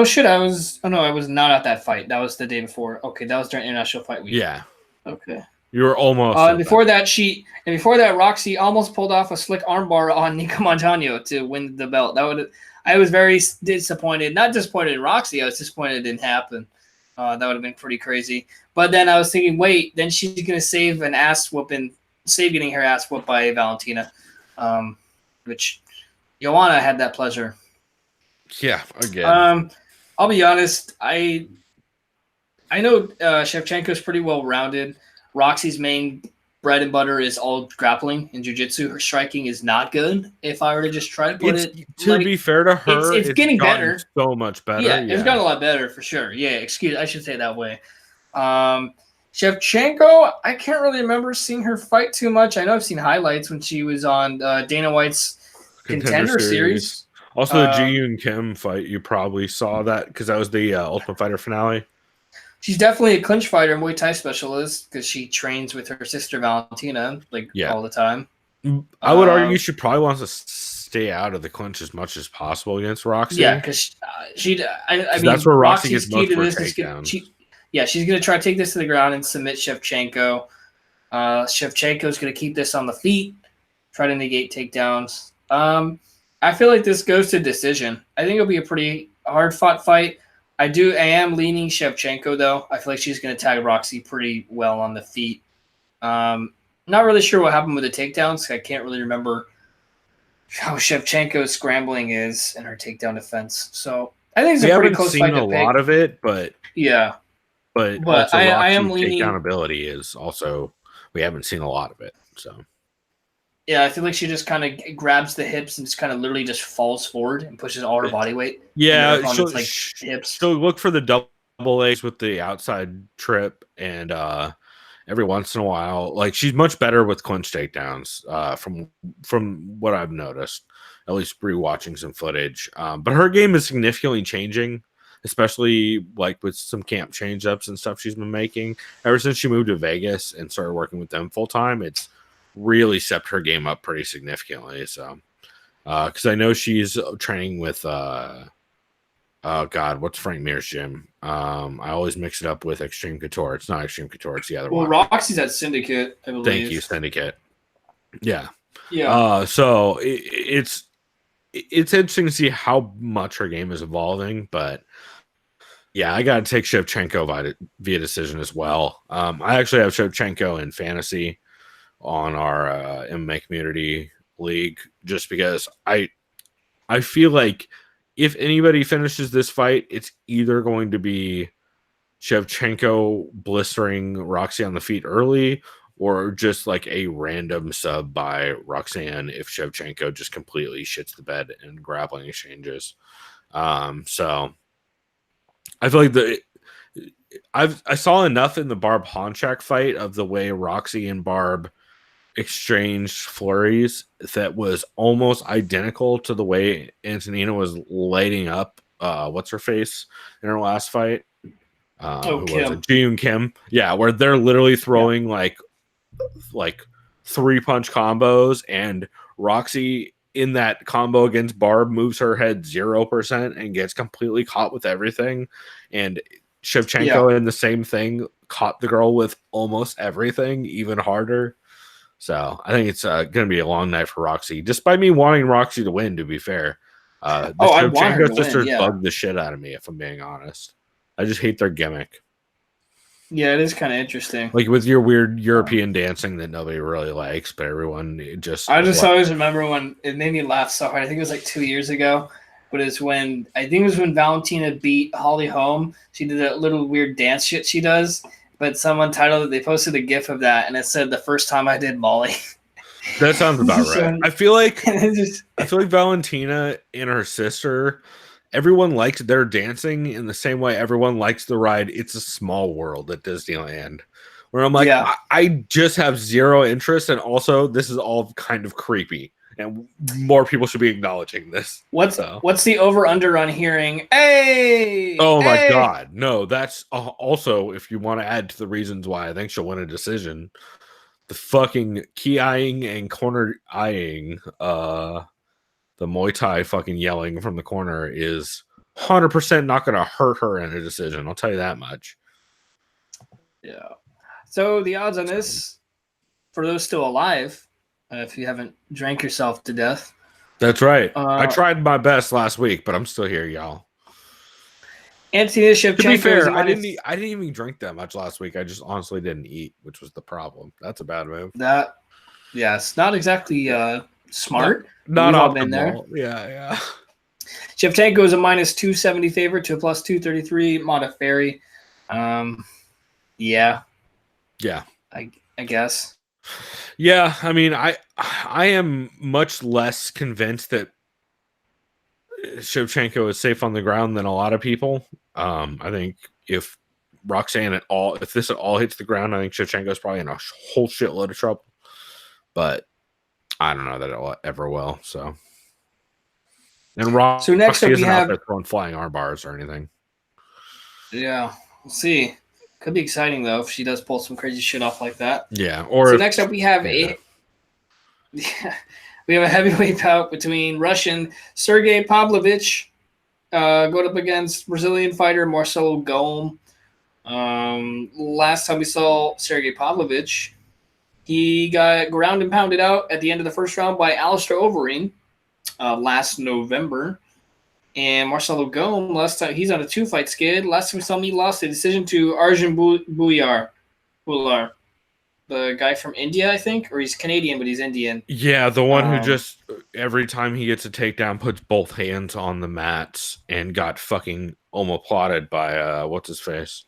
shit! I was not at that fight. That was the day before. Okay, that was during International Fight Week. Yeah. Okay. You were almost. And before that, Roxy almost pulled off a slick armbar on Nika Montano to win the belt. I was very disappointed. Not disappointed in Roxy. I was disappointed it didn't happen. That would have been pretty crazy. But then I was thinking, wait, then she's gonna save getting her ass whooped by Valentina, which Joanna had that pleasure. Yeah, again. I'll be honest. I know Shevchenko's pretty well rounded. Roxy's main bread and butter is all grappling and jiu-jitsu. Her striking is not good. If I were to just try to put it, to be fair to her, it's getting better. So much better. Yeah, it's gotten a lot better for sure. Yeah, I should say it that way. Shevchenko, I can't really remember seeing her fight too much. I know I've seen highlights when she was on Dana White's Contender Series. Also, the Ji-Yoon Kim fight, you probably saw that because that was the Ultimate Fighter finale. She's definitely a clinch fighter, Muay Thai specialist, because she trains with her sister Valentina all the time. I would argue she probably wants to stay out of the clinch as much as possible against Roxy. Yeah, because I mean, that's where Roxy Roxy's gets most key to of her this. takedowns. She's going to try to take this to the ground and submit Shevchenko. Shevchenko's going to keep this on the feet, try to negate takedowns. I feel like this goes to decision. I think it'll be a pretty hard-fought fight. I am leaning Shevchenko, though. I feel like she's going to tag Roxy pretty well on the feet. Not really sure what happened with the takedowns. I can't really remember how Shevchenko's scrambling is in her takedown defense. So I think it's a pretty close fight to pick. We haven't seen a lot of it, but yeah. But also I am leaning. Takedown ability is also we haven't seen a lot of it. So yeah, I feel like she just kind of grabs the hips and just kind of literally just falls forward and pushes all her body weight. Yeah, hips. So look for the double A's with the outside trip, and every once in a while, like she's much better with clinch takedowns. From what I've noticed, at least rewatching some footage. But her game is significantly changing, especially like with some camp change-ups and stuff she's been making ever since she moved to Vegas and started working with them full time. It's really stepped her game up pretty significantly. So, because I know she's training with what's Frank Mir's gym? I always mix it up with Extreme Couture. It's not Extreme Couture, it's the other one. Well, Roxy's at Syndicate, I believe. Thank you, Syndicate. Yeah. Yeah. So it's interesting to see how much her game is evolving, but yeah, I gotta take Shevchenko via decision as well. I actually have Shevchenko in fantasy on our MMA community league, just because I feel like if anybody finishes this fight, it's either going to be Shevchenko blistering Roxy on the feet early, or just like a random sub by Roxanne if Shevchenko just completely shits the bed in grappling exchanges. So I feel like I saw enough in the Barb Honchak fight of the way Roxy and Barb exchanged flurries that was almost identical to the way Antonina was lighting up what's her face in her last fight. Who Kim. was it? Ji-Yoon Kim. Yeah, where they're literally throwing like 3-punch combos, and Roxy in that combo against Barb moves her head 0% and gets completely caught with everything. And Shevchenko in the same thing caught the girl with almost everything, even harder. So I think it's going to be a long night for Roxy, despite me wanting Roxy to win, to be fair. I want her to sisters win, bug the shit out of me, if I'm being honest. I just hate their gimmick. Yeah, it is kind of interesting. Like with your weird European dancing that nobody really likes, but everyone just... I just always remember when it made me laugh so hard. I think it was like 2 years ago, but it's when Valentina beat Holly Holm. She did that little weird dance shit she does, but someone titled it, they posted a GIF of that, and it said, "The first time I did Molly." That sounds about right. I feel like Valentina and her sister, everyone likes their dancing in the same way everyone likes the ride It's a Small World at Disneyland. Where I'm like, I just have zero interest, and also this is all kind of creepy, and more people should be acknowledging this. What's the over-under on hearing, "Hey! Oh my God. No, that's also, if you want to add to the reasons why I think she'll win a decision, the fucking key eyeing and corner eyeing, the Muay Thai fucking yelling from the corner is 100% not going to hurt her in a decision. I'll tell you that much. Yeah. So the odds on this, for those still alive, if you haven't drank yourself to death. That's right. I tried my best last week, but I'm still here, y'all. Anthony Shevchenko To be is fair, a I minus. didn't even drink that much last week. I just honestly didn't eat, which was the problem. That's a bad move. That, yes, not exactly Not smart, but not we've all been there. optimal. Yeah. Shevchenko is a minus 270 favorite to a plus 233. Modafferi. Yeah, Yeah. I guess. Yeah, I mean, I am much less convinced that Shevchenko is safe on the ground than a lot of people. I think if this at all hits the ground, I think Shevchenko is probably in a whole shitload of trouble. But I don't know that it'll ever will. So, and So next Roxy up we isn't out have, there throwing flying arm bars or anything. yeah, we'll see. Could be exciting though if she does pull some crazy shit off like that. Yeah, or So if, next up we have yeah. we have a heavyweight bout between Russian Sergey Pavlovich going up against Brazilian fighter Marcelo Golm. Last time we saw Sergey Pavlovich, he got ground and pounded out at the end of the first round by Alistair Overeem last November. And Marcelo Golm, last time he's on a 2-fight skid. Last time we saw him, he lost a decision to Arjun Buyar, the guy from India, I think, or he's Canadian, but he's Indian. Yeah, the one who just every time he gets a takedown puts both hands on the mats and got fucking omoplotted by what's his face.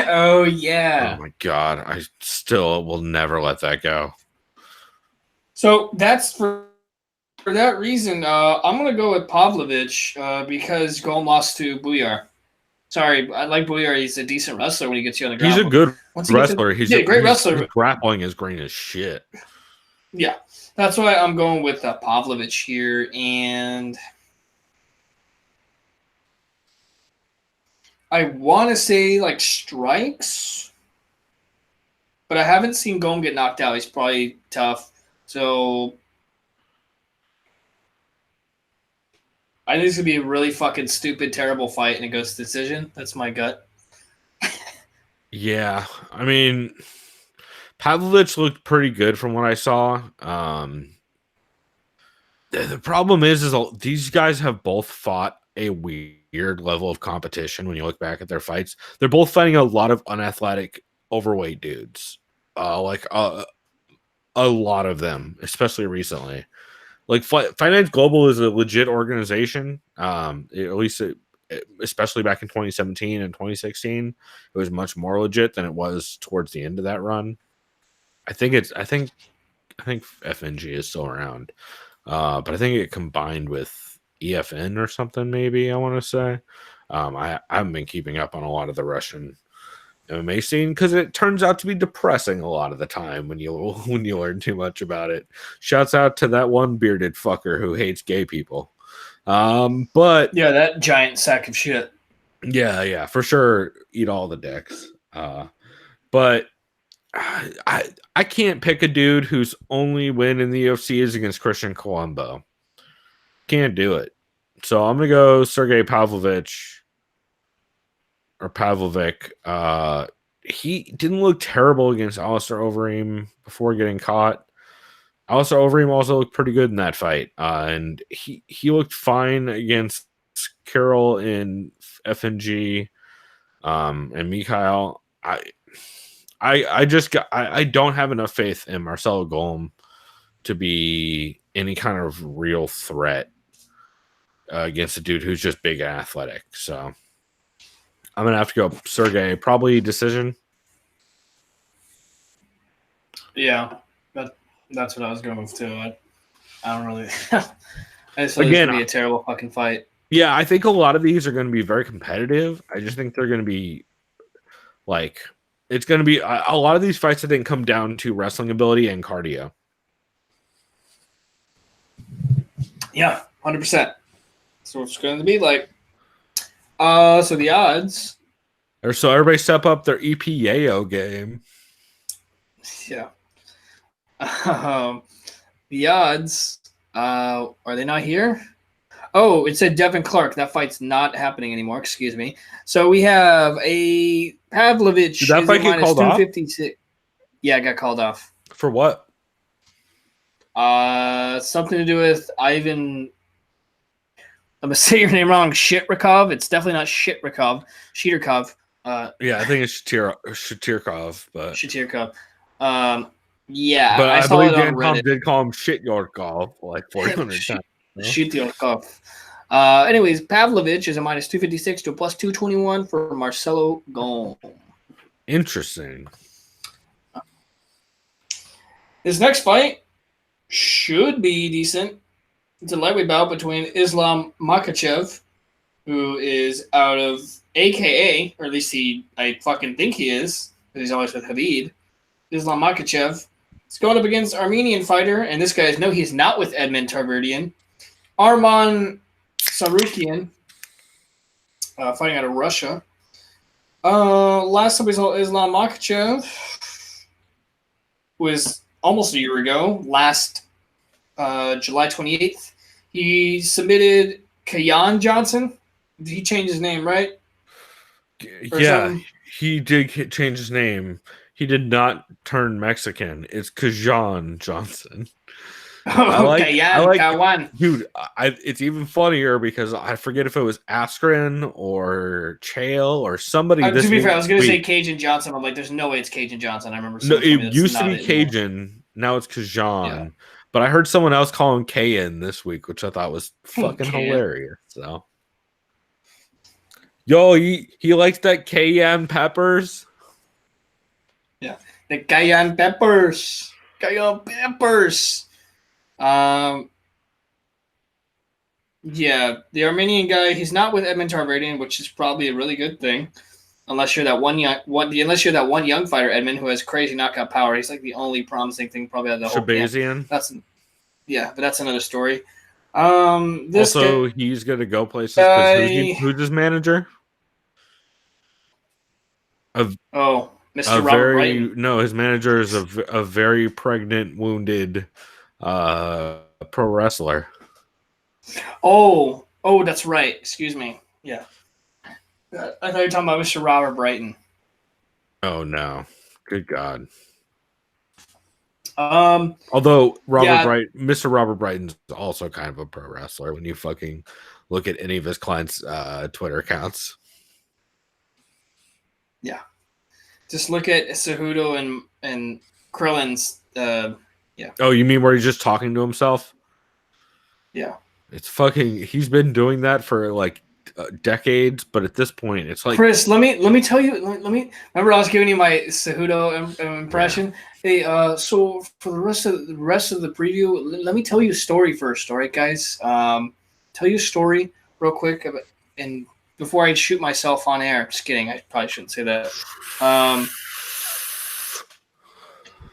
Oh yeah. Oh my god, I still will never let that go. So that's for that reason. I'm gonna go with Pavlovich because Golm lost to Buyar. Sorry, I like Buyar. He's a decent wrestler when he gets you on the ground. He's a good wrestler. He's a great wrestler. His grappling is green as shit. Yeah, that's why I'm going with Pavlovich here, and I want to say like strikes, but I haven't seen Golm get knocked out. He's probably tough, so I think it's gonna be a really fucking stupid, terrible fight, and it goes to decision. That's my gut. Yeah, I mean, Pavlovich looked pretty good from what I saw. The problem is these guys have both fought a weird level of competition when you look back at their fights. They're both fighting a lot of unathletic, overweight dudes. A lot of them, especially recently. Like Finance Global is a legit organization. Especially back in 2017 and 2016, it was much more legit than it was towards the end of that run. I think FNG is still around. But I think it combined with EFN or something, maybe, I want to say. I haven't been keeping up on a lot of the Russian MMA scene because it turns out to be depressing a lot of the time when you learn too much about it. Shouts out to that one bearded fucker who hates gay people. But yeah, that giant sack of shit. Yeah, for sure. Eat all the dicks. But I can't pick a dude whose only win in the UFC is against Christian Colombo. Can't do it. So I'm gonna go Sergey Pavlovich or Pavlovic. He didn't look terrible against Alistair Overeem before getting caught. Alistair Overeem also looked pretty good in that fight, and he looked fine against Carroll in FNG and Mikhail. I don't have enough faith in Marcelo Golm to be any kind of real threat against a dude who's just big and athletic. So I'm gonna have to go Sergey, probably decision. Yeah, that's what I was going with too. I don't really. I just think it's gonna be a terrible fucking fight. Yeah, I think a lot of these are going to be very competitive. I just think they're going to be like it's going to be a lot of these fights. I think come down to wrestling ability and cardio. Yeah, 100%. So it's going to be like. So the odds. Or so everybody step up their EPAO game. Yeah. The odds. Are they not here? Oh, it said Devin Clark. That fight's not happening anymore. Excuse me. So we have a Pavlovich. Did that fight get called off? Yeah, it got called off. For what? Something to do with Ivan. I'm gonna say your name wrong. Shitrikov. It's definitely not Shitrikov. Shitrikov. Yeah, I think it's Shatirkov, but Shitirkov. but I I saw believe it on Dan Tom Reddit. did call him Shityorkov like 400 times. Shitirkov. Anyways, Pavlovich is a minus 256 to a plus 221 for Marcelo Gom. Interesting. His next fight should be decent. It's a lightweight bout between Islam Makhachev, who is out of AKA, or at least I fucking think he is, because he's always with Habib. Islam Makhachev. He's going up against Armenian fighter, and this guy he's not with Edmund Tarverdian. Arman Sarukian, fighting out of Russia. Last time we saw Islam Makhachev was almost a year ago, last July 28th. He submitted Kayan Johnson. Did he change his name, right? He did change his name. He did not turn Mexican. It's Kajan Johnson. Kayan. Dude, it's even funnier because I forget if it was Askren or Chael or somebody. To be fair, I was going to say Cajun Johnson. I'm like, there's no way it's Cajun Johnson. I remember. No, it used to be Cajun. Now it's Kajan. Yeah. But I heard someone else call him Kayan this week, which I thought was fucking hilarious. So, yo, he likes that cayenne peppers. Yeah, the cayenne peppers. Cayenne peppers. Yeah, the Armenian guy, he's not with Edmund Tarverdian, which is probably a really good thing. Unless you're that one young fighter, Edmund, who has crazy knockout power. He's like the only promising thing probably out of the whole camp. But that's another story. He's gonna go places because who's his manager? Mr. Robert Brighton. No, his manager is a very pregnant, wounded pro wrestler. Oh, that's right. Excuse me. Yeah. I thought you were talking about Mr. Robert Brighton. Oh no. Good God. Although Mr. Robert Brighton's also kind of a pro wrestler when you fucking look at any of his clients' Twitter accounts. Yeah. Just look at Cejudo and Krillin's yeah. Oh, you mean where he's just talking to himself? Yeah. It's fucking he's been doing that for like decades, but at this point it's like Chris, let me tell you remember I was giving you my Cejudo impression. Yeah. Hey, so for the rest of the preview, let me tell you a story first, all right, guys? Tell you a story real quick and before I shoot myself on air. Just kidding. I probably shouldn't say that.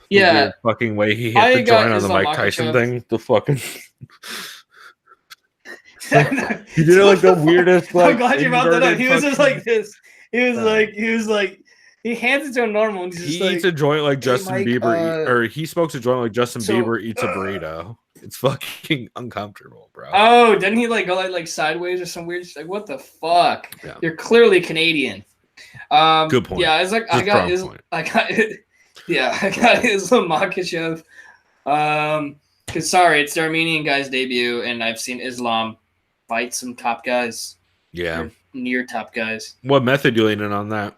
Yeah. The weird fucking way he hit the joint on the Mike Tyson thing. The fucking he did it like the weirdest. Like, I'm glad you brought that up. He was just like this. He was like he hands it to him normal. And he eats a joint like Justin Bieber, or he smokes a joint like Justin Bieber eats a burrito. It's fucking uncomfortable, bro. Oh, didn't he like go like sideways or some weird? Like what the fuck? Yeah. You're clearly Canadian. Good point. Yeah, it's like I got Islam Makhachev. Cause sorry, it's the Armenian guy's debut, and I've seen Islam fight some top guys. Yeah, near top guys. What method you leaning on that?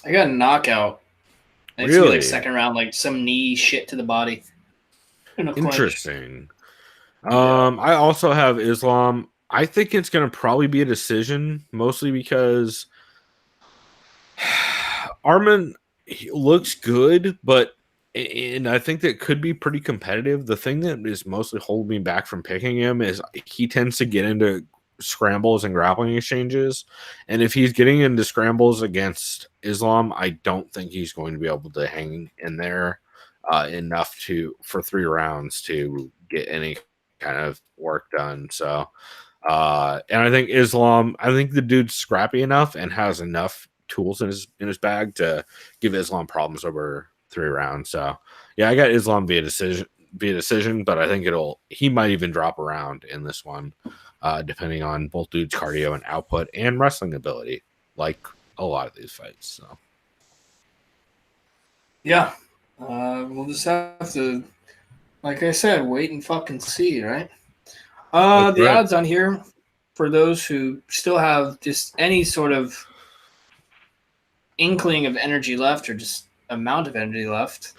I got a knockout. It's really? Like second round, like some knee shit to the body. Interesting. I also have Islam. I think it's going to probably be a decision, mostly because Arman looks good, and I think that could be pretty competitive. The thing that is mostly holding me back from picking him is he tends to get into scrambles and grappling exchanges. And if he's getting into scrambles against Islam, I don't think he's going to be able to hang in there enough for 3 rounds to get any kind of work done. So, and I think the dude's scrappy enough and has enough tools in his bag to give Islam problems over 3 rounds. So yeah, I got Islam via decision, but I think he might even drop around in this one, depending on both dudes' cardio and output and wrestling ability, like a lot of these fights. So yeah, we'll just have to, like I said, wait and fucking see, right? That's The right. odds on here for those who still have just any sort of inkling of energy left or just amount of energy left.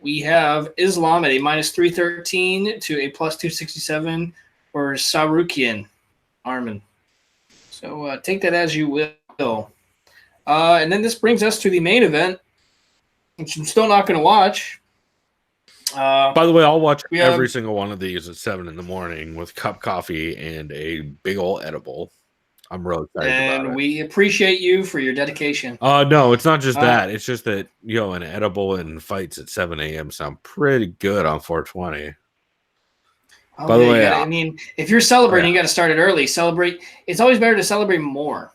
We have Islam at a minus 313 to a plus 267 for Sarukian Armin. So take that as you will. And then this brings us to the main event, which I'm still not going to watch. By the way, I'll watch every have, single one of these at 7 a.m. with cup coffee and a big old edible. I'm real excited about and it. we appreciate you for your dedication. No, it's not just that. It's just that, an edible and fights at 7 a.m. sound pretty good on 420. Oh, By the way, I mean, if you're celebrating, you got to start it early. Celebrate. It's always better to celebrate more.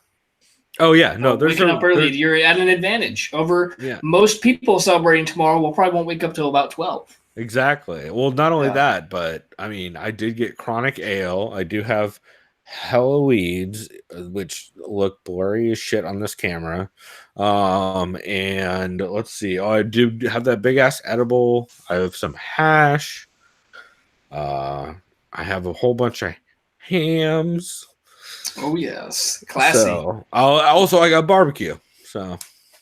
Oh yeah, no, there's waking up early. You're at an advantage over most people celebrating tomorrow. Will probably won't wake up till about 12. Exactly. Well, not only that, but I mean, I did get chronic ale. I do have Halloween's, which look blurry as shit on this camera. And let's see. Oh, I do have that big ass edible. I have some hash. I have a whole bunch of hams. Oh yes, classy. So I got barbecue. So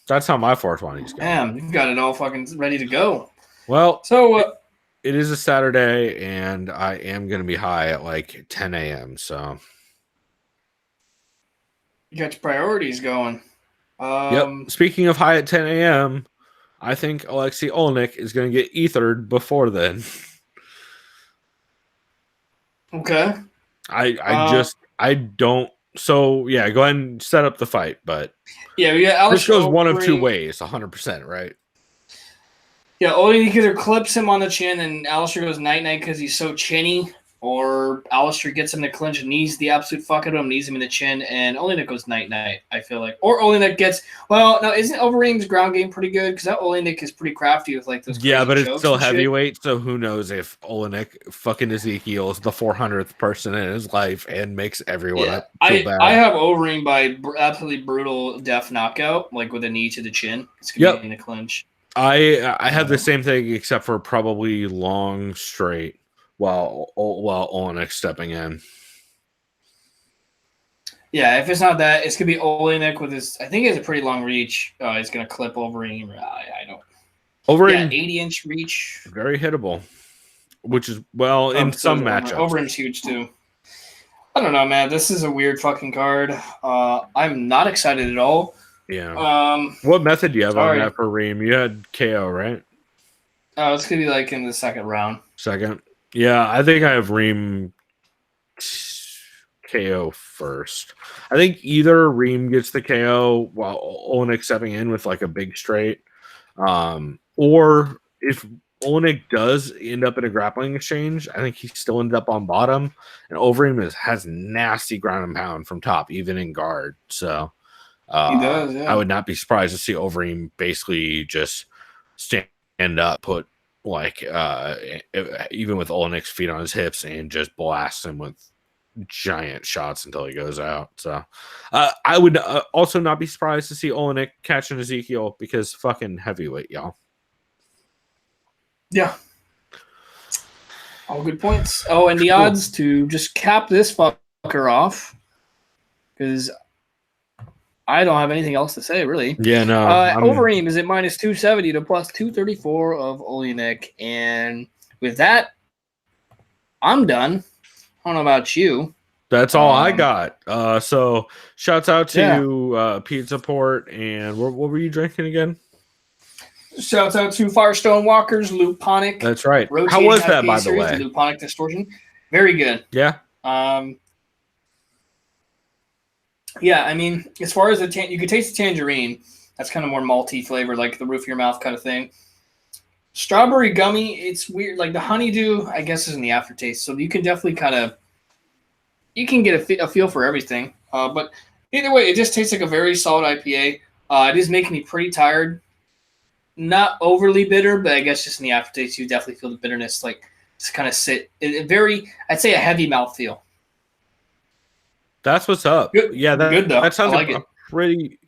that's how my 420 is going. Damn, you've got it all fucking ready to go. Well, so it is a Saturday, and I am going to be high at like 10 a.m. So you got your priorities going. Yep. Speaking of high at 10 a.m., I think Alexey Oleinik is going to get ethered before then. Okay. I don't. So yeah, go ahead and set up the fight. But yeah, Alistair this goes one of two ways, 100%, right? Yeah, Oleinik either clips him on the chin and Alistair goes night-night because he's so chinny, or Alistair gets him to clinch and knees the absolute fuck out of him, knees him in the chin, and Oleinik goes night-night, I feel like. Or Oleinik gets... Well, no, isn't Overeem's ground game pretty good? Because that Oleinik is pretty crafty with, like, those crazy but it's still heavyweight, shit. So who knows if Oleinik fucking Ezekiel is the 400th person in his life and makes everyone feel bad. I have Overeem by absolutely brutal death knockout, like with a knee to the chin. It's going to be in the clinch. I have the same thing except for probably long straight while Oleinik stepping in. Yeah, if it's not that, it's gonna be Oleinik with his. I think he has a pretty long reach. He's gonna clip Overeem. I don't. Overeem, 80-inch reach, very hittable, which is in some matchups. Overeem's huge too. I don't know, man. This is a weird fucking card. I'm not excited at all. Yeah. What method do you have on that for Reem? You had KO, right? Oh, it's gonna be like in the second round. Second. Yeah, I think I have Reem KO first. I think either Reem gets the KO while Oleinik stepping in with like a big straight. Or if Oleinik does end up in a grappling exchange, I think he still ended up on bottom. And Overeem has nasty ground and pound from top, even in guard. So he does, yeah. I would not be surprised to see Overeem basically just stand up, put like even with Oleinik's feet on his hips, and just blast him with giant shots until he goes out. So I would also not be surprised to see Oleinik catching Ezekiel because fucking heavyweight, y'all. Yeah. All good points. Oh, and the odds to just cap this fucker off, because I don't have anything else to say, really. Yeah, no. Overeem is at minus 270 to plus 234 of Oleinik. And with that, I'm done. I don't know about you. That's all I got. So shouts out to Pizza Port. And what were you drinking again? Shouts out to Firestone Walkers, Luponic. That's right. How was that, by the way? The Luponic Distortion. Very good. Yeah. Yeah, I mean, as far as you could taste the tangerine. That's kind of more malty flavor, like the roof of your mouth kind of thing. Strawberry gummy, it's weird. Like the honeydew, I guess, is in the aftertaste. So you can definitely you can get a feel for everything. But either way, it just tastes like a very solid IPA. It is making me pretty tired. Not overly bitter, but I guess just in the aftertaste, you definitely feel the bitterness, like just kind of sit. I'd say a heavy mouthfeel. That's what's up. Good. Yeah, good though. That sounds like it.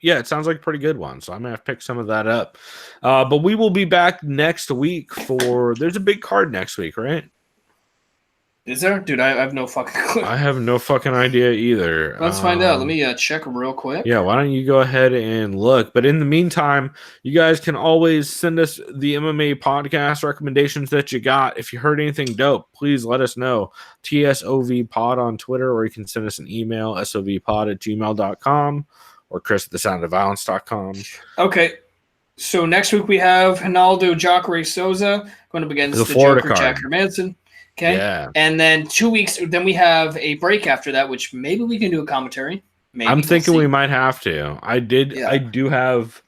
It sounds like a pretty good one. So I'm gonna have to pick some of that up. But we will be back next week there's a big card next week, right? Is there? Dude, I have no fucking clue. I have no fucking idea either. Let's find out. Let me check real quick. Yeah, why don't you go ahead and look? But in the meantime, you guys can always send us the MMA podcast recommendations that you got. If you heard anything dope, please let us know. TSOV Pod on Twitter, or you can send us an email, sovpod@gmail.com, or chris@thesoundofviolence.com. Okay. So next week we have Ronaldo Jacare Souza going up against the Florida Joker, card. Jack Hermanson. Okay. Yeah. And then 2 weeks, then we have a break after that, which maybe we can do a commentary. Maybe. I'm thinking we might have to. I do have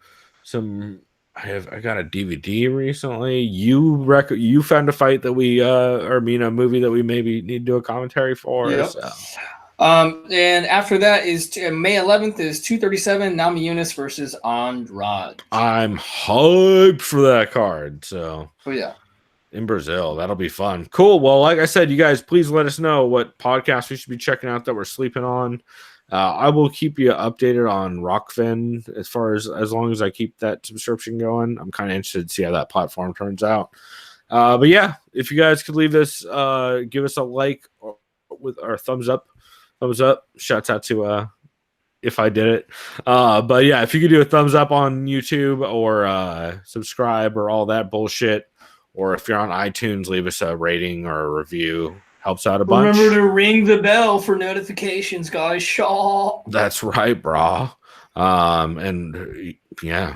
some. I got a DVD recently. You found a fight that we or a movie that we maybe need to do a commentary for. Yep. So. And after that is May 11th is 237 Namajunas versus Andrade. I'm hyped for that card. So. Oh yeah. In Brazil, that'll be fun. Cool. Well, like I said, you guys, please let us know what podcasts we should be checking out that we're sleeping on. I will keep you updated on Rockfin as long as I keep that subscription going. I'm kind of interested to see how that platform turns out. But yeah, if you guys could leave us, give us a like with our thumbs up. Shouts out to if I did it. But yeah, if you could do a thumbs up on YouTube or subscribe or all that bullshit. Or if you're on iTunes, leave us a rating or a review. Helps out a bunch. Remember to ring the bell for notifications, guys. Shaw. That's right, brah. And yeah,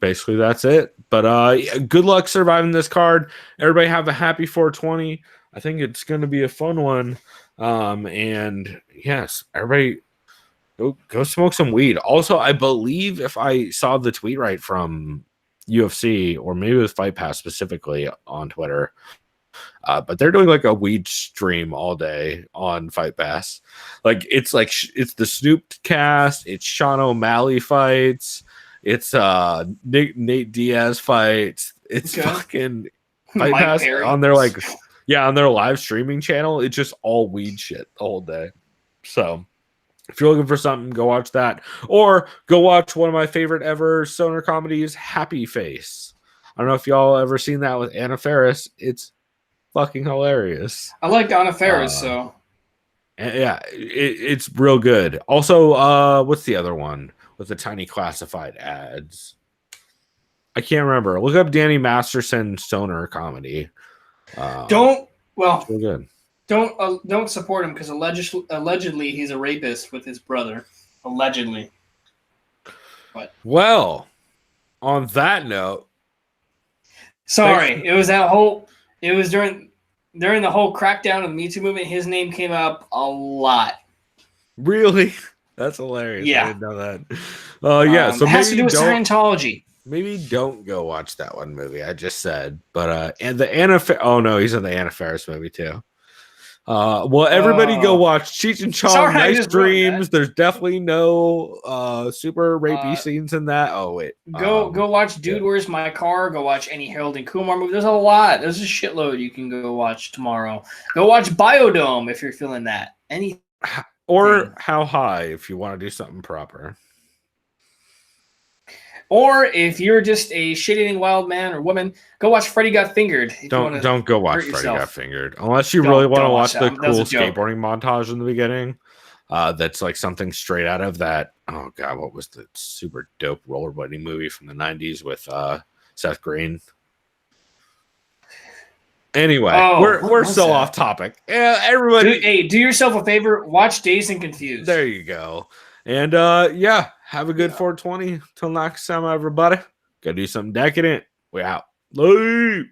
basically that's it. But good luck surviving this card. Everybody have a happy 420. I think it's going to be a fun one. And yes, everybody go smoke some weed. Also, I believe if I saw the tweet right from UFC, or maybe it was Fight Pass specifically on Twitter, but they're doing like a weed stream all day on Fight Pass. It's the Snoop cast, it's Sean O'Malley fights, it's Nate Diaz fights, it's fucking Fight Pass on their on their live streaming channel. It's just all weed shit the whole day. So if you're looking for something, go watch that. Or go watch one of my favorite ever stoner comedies, Happy Face. I don't know if y'all ever seen that with Anna Faris. It's fucking hilarious. I like Anna Faris, so. Yeah, it's real good. Also, what's the other one with the tiny classified ads? I can't remember. Look up Danny Masterson stoner comedy. Real good. Don't support him because allegedly he's a rapist with his brother. Allegedly. But well, on that note, sorry, it was during the whole crackdown of the Me Too movement. His name came up a lot. Really? That's hilarious. Yeah. I didn't know that. Yeah. So it has to do with Scientology. Maybe don't go watch that one movie I just said. But and the Anna. Oh no, he's in the Anna Faris movie too. Well, everybody go watch Cheech and Chong, Nice Dreams. There's definitely no super rapey scenes in that. Oh, wait. Go watch Dude, Where's My Car? Go watch any Harold and Kumar movie. There's a lot. There's a shitload you can go watch tomorrow. Go watch Biodome if you're feeling that. Or How High if you want to do something proper. Or if you're just a shit-eating wild man or woman, go watch Freddy Got Fingered. Don't go watch Freddy Got Fingered. Unless you really want to watch the cool skateboarding montage in the beginning. That's like something straight out of that. Oh, God, what was the super dope rollerblading movie from the 90s with Seth Green? Anyway, we're so off topic. Yeah, everybody. Do yourself a favor. Watch Dazed and Confused. There you go. And yeah, have a good 420. Till next time, everybody. Go do something decadent. We out. Leave.